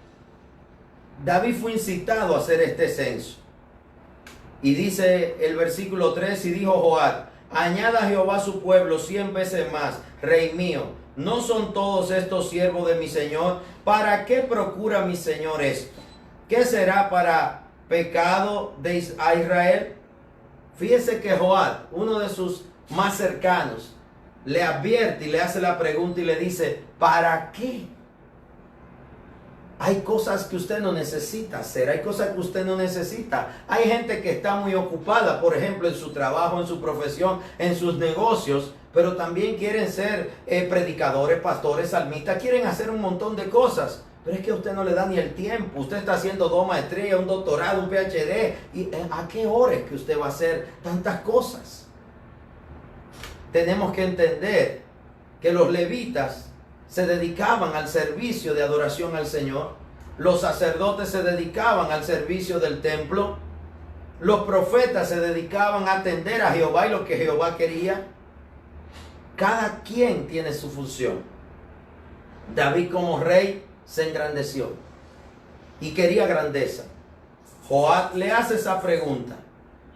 David fue incitado a hacer este censo. Y dice el versículo 3, y dijo Joab: añada a Jehová su pueblo 100 veces más, rey mío. ¿No son todos estos siervos de mi Señor? ¿Para qué procura mi Señor esto? ¿Qué será para pecado de Israel? Fíjese que Joab, uno de sus más cercanos, le advierte y le hace la pregunta y le dice: ¿para qué? Hay cosas que usted no necesita hacer, hay cosas que usted no necesita. Hay gente que está muy ocupada, por ejemplo, en su trabajo, en su profesión, en sus negocios, pero también quieren ser predicadores, pastores, salmistas, quieren hacer un montón de cosas. Pero es que a usted no le da ni el tiempo. Usted está haciendo 2 maestrías, un doctorado, un PhD. ¿Y a qué hora es que usted va a hacer tantas cosas? Tenemos que entender que los levitas se dedicaban al servicio de adoración al Señor. Los sacerdotes se dedicaban al servicio del templo. Los profetas se dedicaban a atender a Jehová y lo que Jehová quería. Cada quien tiene su función. David como rey se engrandeció y quería grandeza. Joab le hace esa pregunta,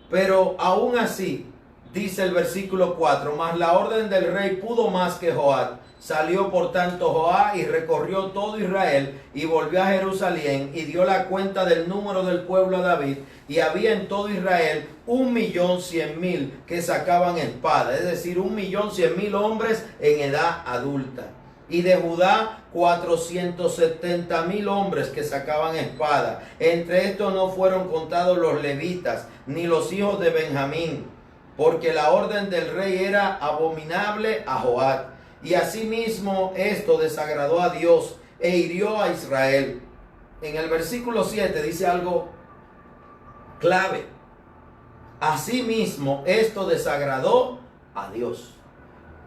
pero aún así, dice el versículo 4, mas la orden del rey pudo más que Joab. Salió por tanto Joab y recorrió todo Israel y volvió a Jerusalén y dio la cuenta del número del pueblo a David. Y había en todo Israel 1.100.000 que sacaban espada, es decir, 1.100.000 hombres en edad adulta. Y de Judá 470.000 hombres que sacaban espada. Entre estos no fueron contados los levitas ni los hijos de Benjamín, porque la orden del rey era abominable a Joab. Y asimismo esto desagradó a Dios e hirió a Israel. En el versículo 7 dice algo clave. Asimismo esto desagradó a Dios.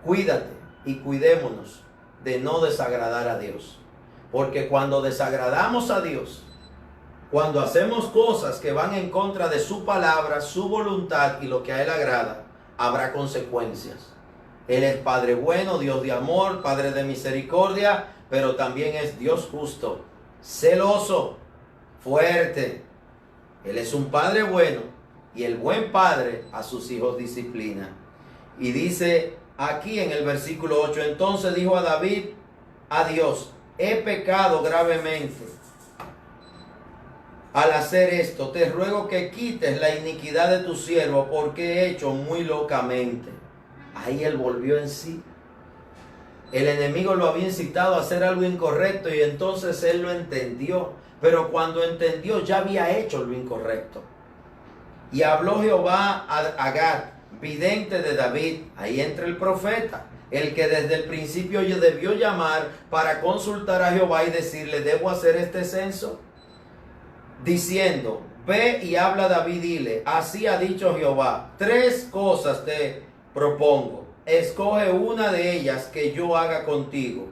Cuídate y cuidémonos de no desagradar a Dios. Porque cuando desagradamos a Dios, cuando hacemos cosas que van en contra de su palabra, su voluntad y lo que a Él agrada, habrá consecuencias. Él es Padre bueno, Dios de amor, Padre de misericordia, pero también es Dios justo, celoso, fuerte. Él es un Padre bueno y el buen Padre a sus hijos disciplina. Y dice aquí en el versículo 8, entonces dijo a David a Dios: he pecado gravemente al hacer esto. Te ruego que quites la iniquidad de tu siervo, porque he hecho muy locamente. Ahí él volvió en sí. El enemigo lo había incitado a hacer algo incorrecto y entonces él lo entendió. Pero cuando entendió, ya había hecho lo incorrecto. Y habló Jehová a Gad, vidente de David. Ahí entra el profeta, el que desde el principio debió llamar para consultar a Jehová y decirle: ¿debo hacer este censo? Diciendo: ve y habla a David, dile: así ha dicho Jehová, 3 cosas te propongo, escoge una de ellas que yo haga contigo.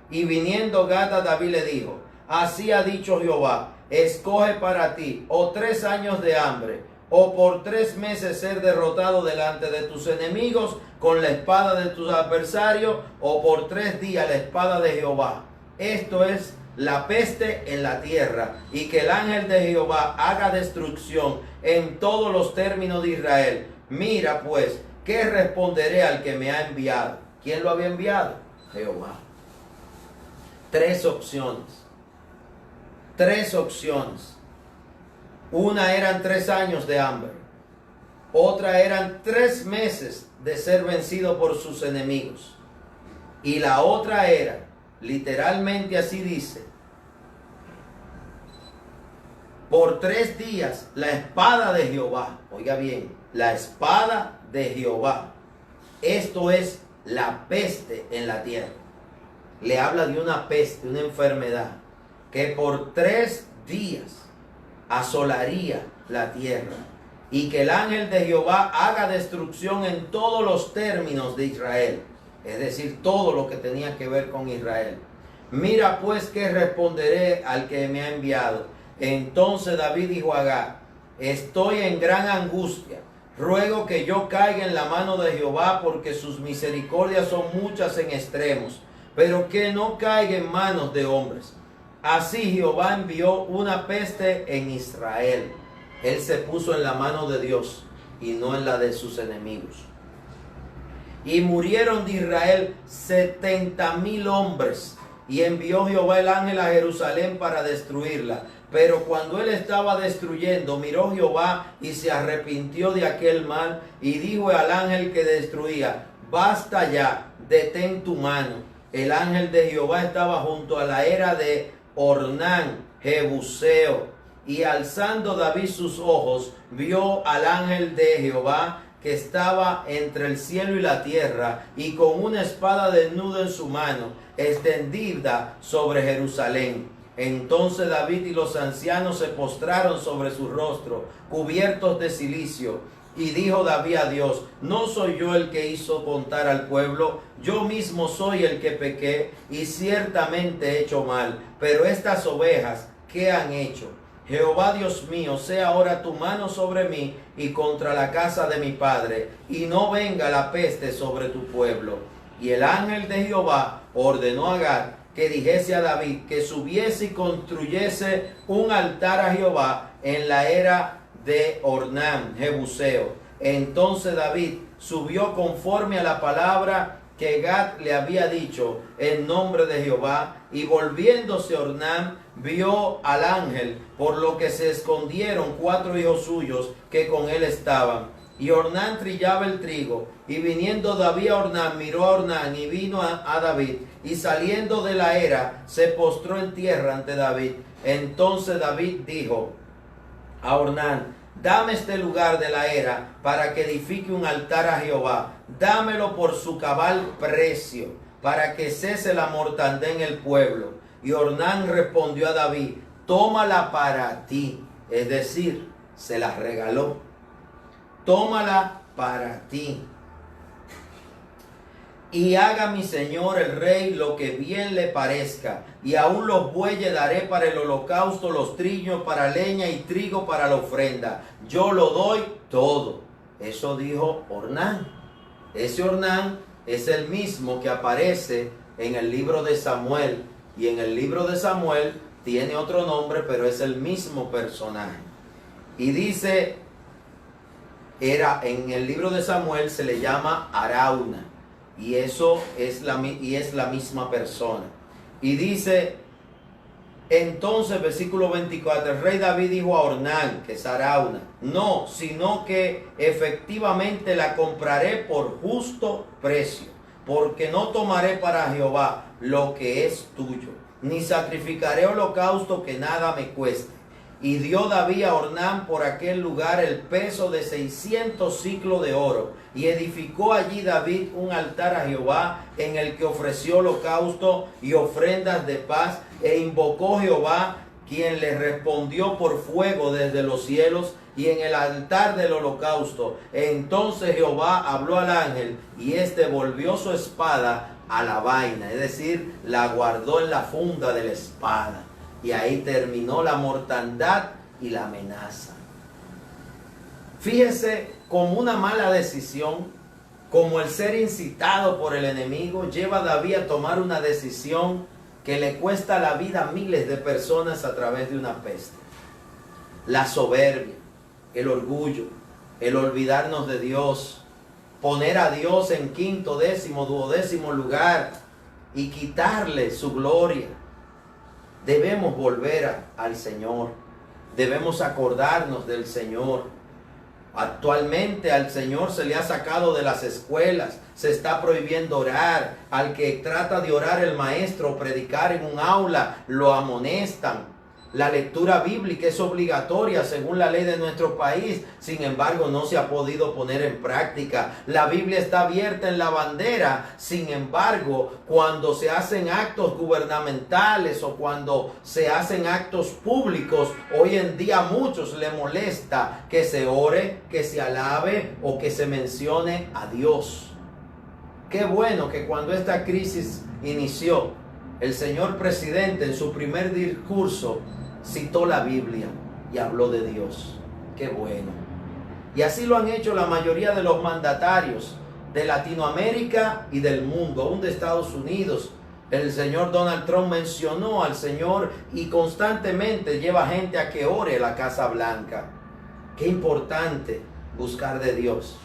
Y viniendo Gad a David le dijo: así ha dicho Jehová, escoge para ti o 3 años de hambre, o por 3 meses ser derrotado delante de tus enemigos con la espada de tus adversarios, o por 3 días la espada de Jehová. Esto es la peste en la tierra, y que el ángel de Jehová haga destrucción en todos los términos de Israel. Mira pues, ¿qué responderé al que me ha enviado? ¿Quién lo había enviado? Jehová. 3 opciones. 3 opciones. Una eran 3 años de hambre. Otra eran 3 meses de ser vencido por sus enemigos. Y la otra era, literalmente así dice, por 3 días la espada de Jehová. Oiga bien, la espada de Jehová. Esto es la peste en la tierra. Le habla de una peste, una enfermedad, que por 3 días asolaría la tierra, y que el ángel de Jehová haga destrucción en todos los términos de Israel, es decir, todo lo que tenía que ver con Israel. Mira pues qué responderé al que me ha enviado. Entonces David dijo a Gad: estoy en gran angustia, ruego que yo caiga en la mano de Jehová, porque sus misericordias son muchas en extremos, pero que no caiga en manos de hombres. Así Jehová envió una peste en Israel. Él se puso en la mano de Dios y no en la de sus enemigos. Y murieron de Israel 70,000 hombres. Y envió Jehová el ángel a Jerusalén para destruirla. Pero cuando él estaba destruyendo, miró Jehová y se arrepintió de aquel mal. Y dijo al ángel que destruía: basta ya, detén tu mano. El ángel de Jehová estaba junto a la era de Ornán, Jebuseo. Y alzando David sus ojos, vio al ángel de Jehová que estaba entre el cielo y la tierra, y con una espada desnuda en su mano, extendida sobre Jerusalén. Entonces David y los ancianos se postraron sobre su rostro, cubiertos de cilicio. Y dijo David a Dios: ¿no soy yo el que hizo contar al pueblo? Yo mismo soy el que pequé, y ciertamente he hecho mal. Pero estas ovejas, ¿qué han hecho? Jehová Dios mío, sea ahora tu mano sobre mí y contra la casa de mi padre, y no venga la peste sobre tu pueblo. Y el ángel de Jehová ordenó a Gad que dijese a David que subiese y construyese un altar a Jehová en la era de Ornán, Jebuseo. Entonces David subió conforme a la palabra que Gad le había dicho en nombre de Jehová, y volviéndose Ornán vio al ángel, por lo que se escondieron 4 hijos suyos que con él estaban. Y Ornán trillaba el trigo, y viniendo David a Ornán, miró a Ornán y vino a David, y saliendo de la era se postró en tierra ante David. Entonces David dijo a Ornán: dame este lugar de la era para que edifique un altar a Jehová. Dámelo por su cabal precio, para que cese la mortandad en el pueblo. Y Ornán respondió a David: tómala para ti. Es decir, se la regaló. Tómala para ti. Y haga mi señor el rey lo que bien le parezca. Y aún los bueyes daré para el holocausto, los trillos para leña y trigo para la ofrenda. Yo lo doy todo. Eso dijo Ornán. Ese Ornán es el mismo que aparece en el libro de Samuel. Y en el libro de Samuel tiene otro nombre, pero es el mismo personaje. Y dice, en el libro de Samuel se le llama Arauna. Y eso es la misma persona. Y dice, entonces, versículo 24, el rey David dijo a Ornán, que es Arauna: no, sino que efectivamente la compraré por justo precio, porque no tomaré para Jehová lo que es tuyo, ni sacrificaré holocausto que nada me cueste. Y dio David a Ornán por aquel lugar el peso de 600 siclos de oro. Y edificó allí David un altar a Jehová, en el que ofreció holocausto y ofrendas de paz. E invocó Jehová, quien le respondió por fuego desde los cielos, y en el altar del holocausto. Entonces Jehová habló al ángel, y éste volvió su espada a la vaina, es decir, la guardó en la funda de la espada. Y ahí terminó la mortandad y la amenaza. Fíjese cómo una mala decisión, como el ser incitado por el enemigo, lleva a David a tomar una decisión que le cuesta la vida a miles de personas a través de una peste. La soberbia, el orgullo, el olvidarnos de Dios, poner a Dios en quinto, décimo, duodécimo lugar y quitarle su gloria. Debemos volver al Señor, debemos acordarnos del Señor. Actualmente al Señor se le ha sacado de las escuelas, se está prohibiendo orar. Al que trata de orar el maestro o predicar en un aula, lo amonestan. La lectura bíblica es obligatoria según la ley de nuestro país, sin embargo no se ha podido poner en práctica. La Biblia está abierta en la bandera, sin embargo cuando se hacen actos gubernamentales o cuando se hacen actos públicos, hoy en día a muchos les molesta que se ore, que se alabe o que se mencione a Dios. Qué bueno que cuando esta crisis inició, el señor presidente en su primer discurso citó la Biblia y habló de Dios. Qué bueno. Y así lo han hecho la mayoría de los mandatarios de Latinoamérica y del mundo, aún de Estados Unidos. El señor Donald Trump mencionó al Señor y constantemente lleva gente a que ore la Casa Blanca. Qué importante buscar de Dios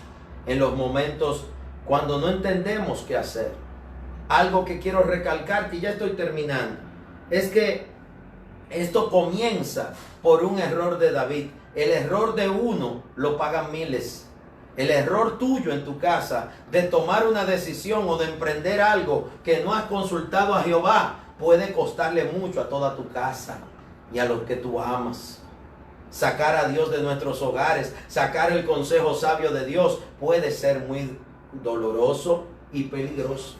en los momentos cuando no entendemos qué hacer. Algo que quiero recalcar, que ya estoy terminando, es que esto comienza por un error de David. El error de uno lo pagan miles. El error tuyo en tu casa de tomar una decisión o de emprender algo que no has consultado a Jehová puede costarle mucho a toda tu casa y a los que tú amas. Sacar a Dios de nuestros hogares, sacar el consejo sabio de Dios puede ser muy doloroso y peligroso.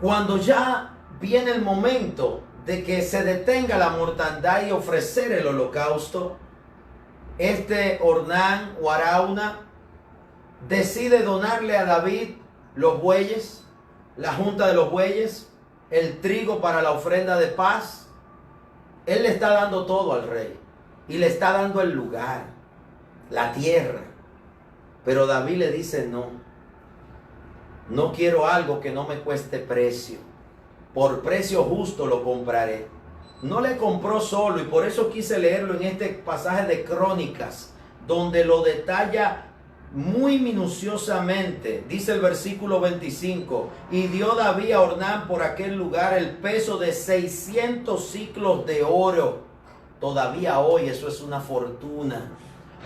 Cuando ya viene el momento de que se detenga la mortandad y ofrecer el holocausto, Ornán o Arauna decide donarle a David los bueyes, la junta de los bueyes, el trigo para la ofrenda de paz. Él le está dando todo al rey y le está dando el lugar, la tierra. Pero David le dice no quiero algo que no me cueste precio. Por precio justo lo compraré. No le compró solo, y por eso quise leerlo en este pasaje de Crónicas, donde lo detalla muy minuciosamente. Dice el versículo 25: y dio David a Ornán por aquel lugar el peso de 600 siclos de oro. Todavía hoy eso es una fortuna.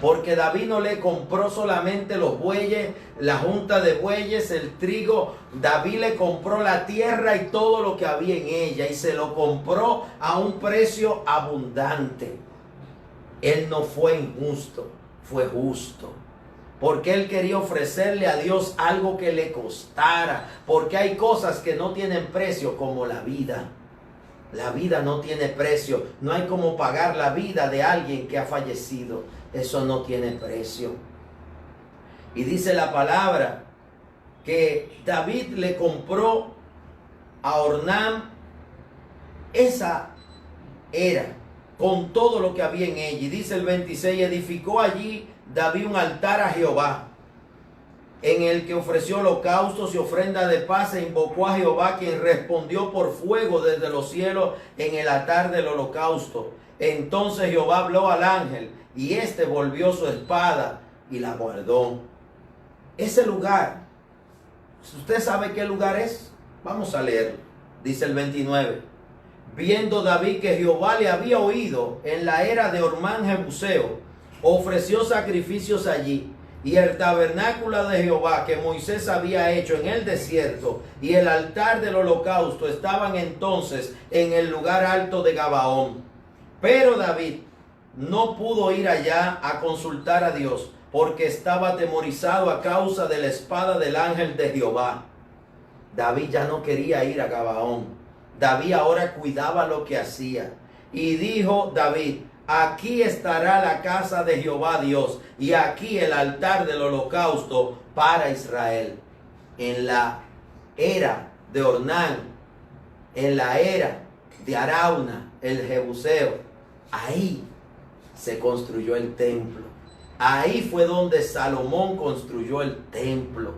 Porque David no le compró solamente los bueyes, la junta de bueyes, el trigo. David le compró la tierra y todo lo que había en ella. Y se lo compró a un precio abundante. Él no fue injusto, fue justo. Porque él quería ofrecerle a Dios algo que le costara. Porque hay cosas que no tienen precio, como la vida. La vida no tiene precio. No hay como pagar la vida de alguien que ha fallecido. Eso no tiene precio. Y dice la palabra que David le compró a Ornán esa era, con todo lo que había en ella. Y dice el 26, edificó allí David un altar a Jehová, en el que ofreció holocaustos y ofrenda de paz, e invocó a Jehová, quien respondió por fuego desde los cielos en el altar del holocausto. Entonces Jehová habló al ángel, y éste volvió su espada y la guardó. Ese lugar, ¿usted sabe qué lugar es? Vamos a leerlo. Dice el 29. Viendo David que Jehová le había oído en la era de Ormán Jebuseo, ofreció sacrificios allí. Y el tabernáculo de Jehová que Moisés había hecho en el desierto y el altar del holocausto estaban entonces en el lugar alto de Gabaón. Pero David no pudo ir allá a consultar a Dios, porque estaba atemorizado a causa de la espada del ángel de Jehová. David ya no quería ir a Gabaón. David ahora cuidaba lo que hacía. Y dijo David: aquí estará la casa de Jehová Dios, y aquí el altar del holocausto para Israel. En la era de Ornán, en la era de Arauna, el Jebuseo, ahí se construyó el templo. Ahí fue donde Salomón construyó el templo.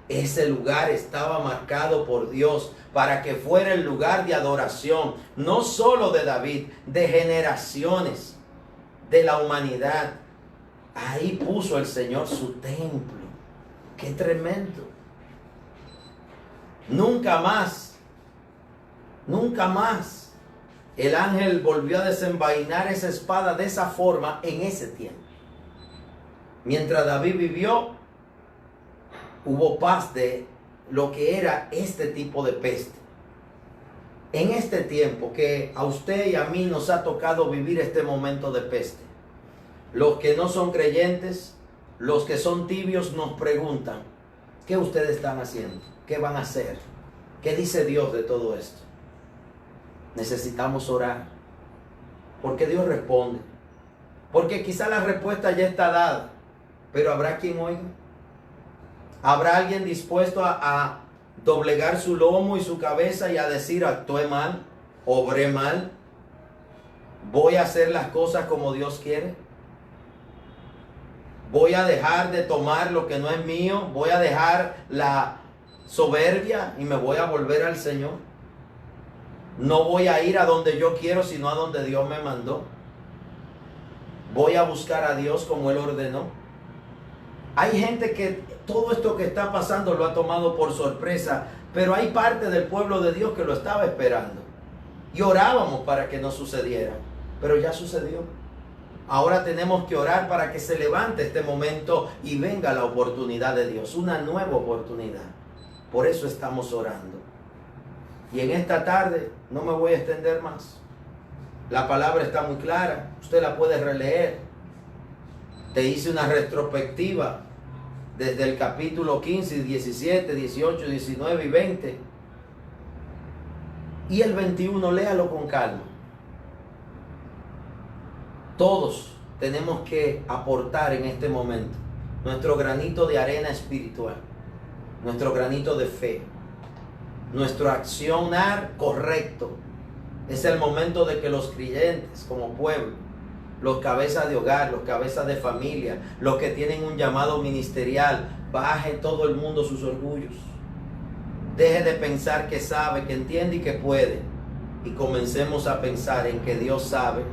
Ese lugar estaba marcado por Dios para que fuera el lugar de adoración, no solo de David, de generaciones, de la humanidad. Ahí puso el Señor su templo. ¡Qué tremendo! Nunca más el ángel volvió a desenvainar esa espada de esa forma en ese tiempo. Mientras David vivió, hubo paz de lo que era este tipo de peste. En este tiempo que a usted y a mí nos ha tocado vivir este momento de peste, los que no son creyentes, los que son tibios nos preguntan, ¿qué ustedes están haciendo? ¿Qué van a hacer? ¿Qué dice Dios de todo esto? Necesitamos orar, porque Dios responde. Porque quizá la respuesta ya está dada, pero habrá quien oiga. Habrá alguien dispuesto a doblegar su lomo y su cabeza y a decir, actué mal, obré mal, voy a hacer las cosas como Dios quiere. Voy a dejar de tomar lo que no es mío, voy a dejar la soberbia y me voy a volver al Señor. No voy a ir a donde yo quiero, sino a donde Dios me mandó. Voy a buscar a Dios como Él ordenó. Hay gente que todo esto que está pasando lo ha tomado por sorpresa, pero hay parte del pueblo de Dios que lo estaba esperando. Y orábamos para que no sucediera, pero ya sucedió. Ahora tenemos que orar para que se levante este momento y venga la oportunidad de Dios, una nueva oportunidad. Por eso estamos orando. Y en esta tarde no me voy a extender más. La palabra está muy clara, usted la puede releer. Te hice una retrospectiva desde el capítulo 15, 17, 18, 19 y 20. Y el 21, léalo con calma. Todos tenemos que aportar en este momento nuestro granito de arena espiritual, nuestro granito de fe, nuestro accionar correcto. Es el momento de que los creyentes como pueblo, los cabezas de hogar, los cabezas de familia, los que tienen un llamado ministerial, baje todo el mundo sus orgullos. Deje de pensar que sabe, que entiende y que puede. Y comencemos a pensar en que Dios sabe,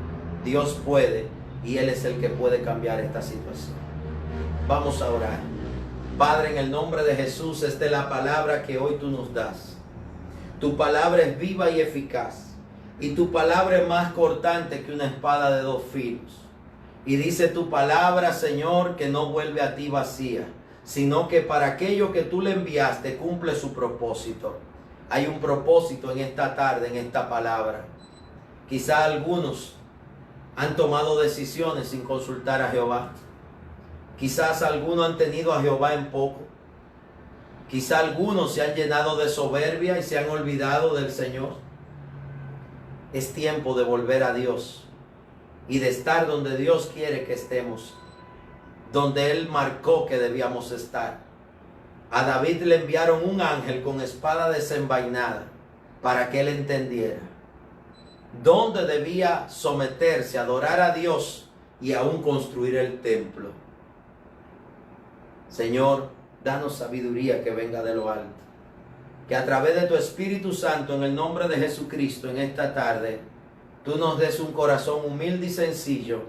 Dios puede y Él es el que puede cambiar esta situación. Vamos a orar. Padre, en el nombre de Jesús, esta es la palabra que hoy tú nos das. Tu palabra es viva y eficaz. Y tu palabra es más cortante que una espada de dos filos. Y dice tu palabra, Señor, que no vuelve a ti vacía, sino que para aquello que tú le enviaste cumple su propósito. Hay un propósito en esta tarde, en esta palabra. Quizá algunos han tomado decisiones sin consultar a Jehová. Quizás algunos han tenido a Jehová en poco. Quizá algunos se han llenado de soberbia y se han olvidado del Señor. Es tiempo de volver a Dios y de estar donde Dios quiere que estemos, donde Él marcó que debíamos estar. A David le enviaron un ángel con espada desenvainada para que él entendiera dónde debía someterse, adorar a Dios y aún construir el templo. Señor, danos sabiduría que venga de lo alto. Que a través de tu Espíritu Santo, en el nombre de Jesucristo, en esta tarde, tú nos des un corazón humilde y sencillo,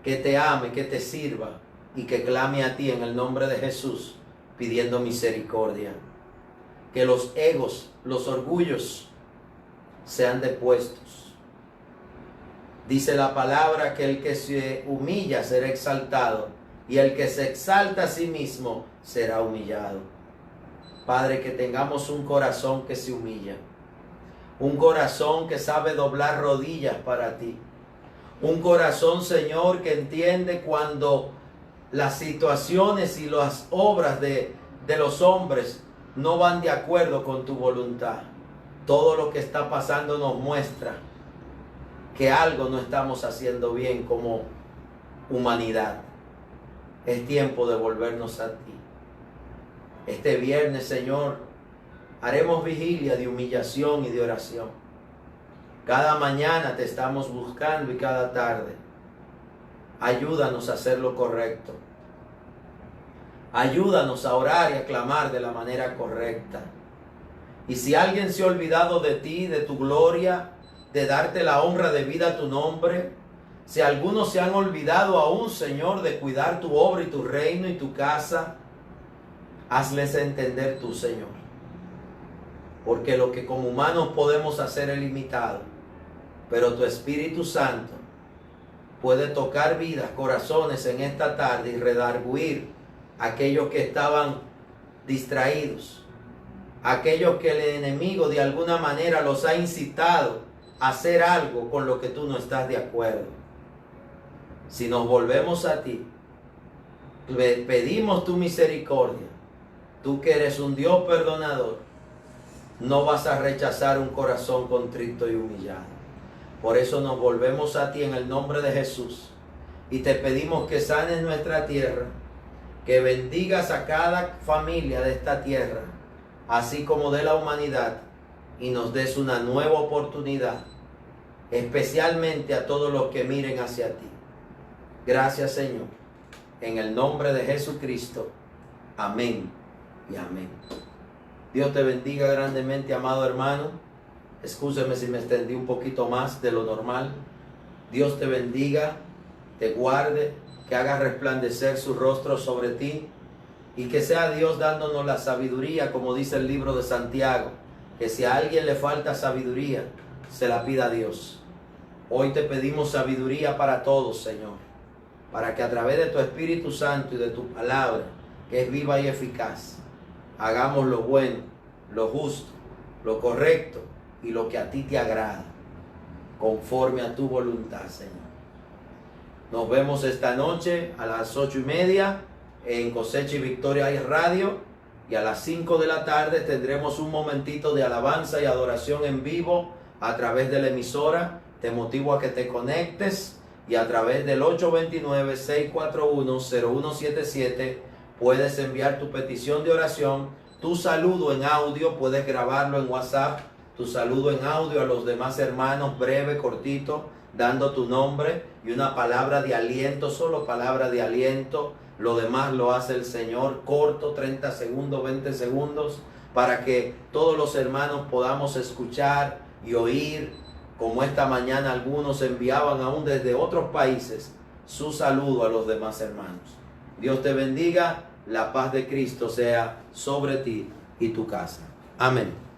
que te ame, que te sirva y que clame a ti en el nombre de Jesús, pidiendo misericordia. Que los egos, los orgullos, sean depuestos. Dice la palabra que el que se humilla será exaltado, y el que se exalta a sí mismo será humillado. Padre, que tengamos un corazón que se humilla, un corazón que sabe doblar rodillas para ti, un corazón, Señor, que entiende cuando las situaciones y las obras de los hombres no van de acuerdo con tu voluntad. Todo lo que está pasando nos muestra que algo no estamos haciendo bien como humanidad. Es tiempo de volvernos a ti. Este viernes, Señor, haremos vigilia de humillación y de oración. Cada mañana te estamos buscando y cada tarde. Ayúdanos a hacer lo correcto. Ayúdanos a orar y a clamar de la manera correcta. Y si alguien se ha olvidado de ti, de tu gloria, de darte la honra debida a tu nombre, si algunos se han olvidado aún, Señor, de cuidar tu obra y tu reino y tu casa, hazles entender tú, Señor. Porque lo que como humanos podemos hacer es limitado, pero tu Espíritu Santo puede tocar vidas, corazones en esta tarde y redarguir a aquellos que estaban distraídos, aquellos que el enemigo de alguna manera los ha incitado a hacer algo con lo que tú no estás de acuerdo. Si nos volvemos a ti, pedimos tu misericordia, tú que eres un Dios perdonador, no vas a rechazar un corazón contrito y humillado. Por eso nos volvemos a ti en el nombre de Jesús y te pedimos que sanes nuestra tierra, que bendigas a cada familia de esta tierra, así como de la humanidad, y nos des una nueva oportunidad, especialmente a todos los que miren hacia ti. Gracias, Señor, en el nombre de Jesucristo. Amén y amén. Dios te bendiga grandemente, amado hermano. Excúseme si me extendí un poquito más de lo normal. Dios te bendiga, te guarde, que haga resplandecer su rostro sobre ti y que sea Dios dándonos la sabiduría, como dice el libro de Santiago, que si a alguien le falta sabiduría, se la pida a Dios. Hoy te pedimos sabiduría para todos, Señor, para que a través de tu Espíritu Santo y de tu palabra, que es viva y eficaz, hagamos lo bueno, lo justo, lo correcto y lo que a ti te agrada, conforme a tu voluntad, Señor. Nos vemos esta noche a las 8:30 en Cosecha y Victoria Radio, y a las 5 de la tarde tendremos un momentito de alabanza y adoración en vivo a través de la emisora. Te motivo a que te conectes, y a través del 829-641-0177 puedes enviar tu petición de oración, tu saludo en audio, puedes grabarlo en WhatsApp, tu saludo en audio a los demás hermanos, breve, cortito, dando tu nombre y una palabra de aliento, solo palabra de aliento. Lo demás lo hace el Señor, corto, 30 segundos, 20 segundos, para que todos los hermanos podamos escuchar y oír, como esta mañana algunos enviaban aún desde otros países su saludo a los demás hermanos. Dios te bendiga, la paz de Cristo sea sobre ti y tu casa. Amén.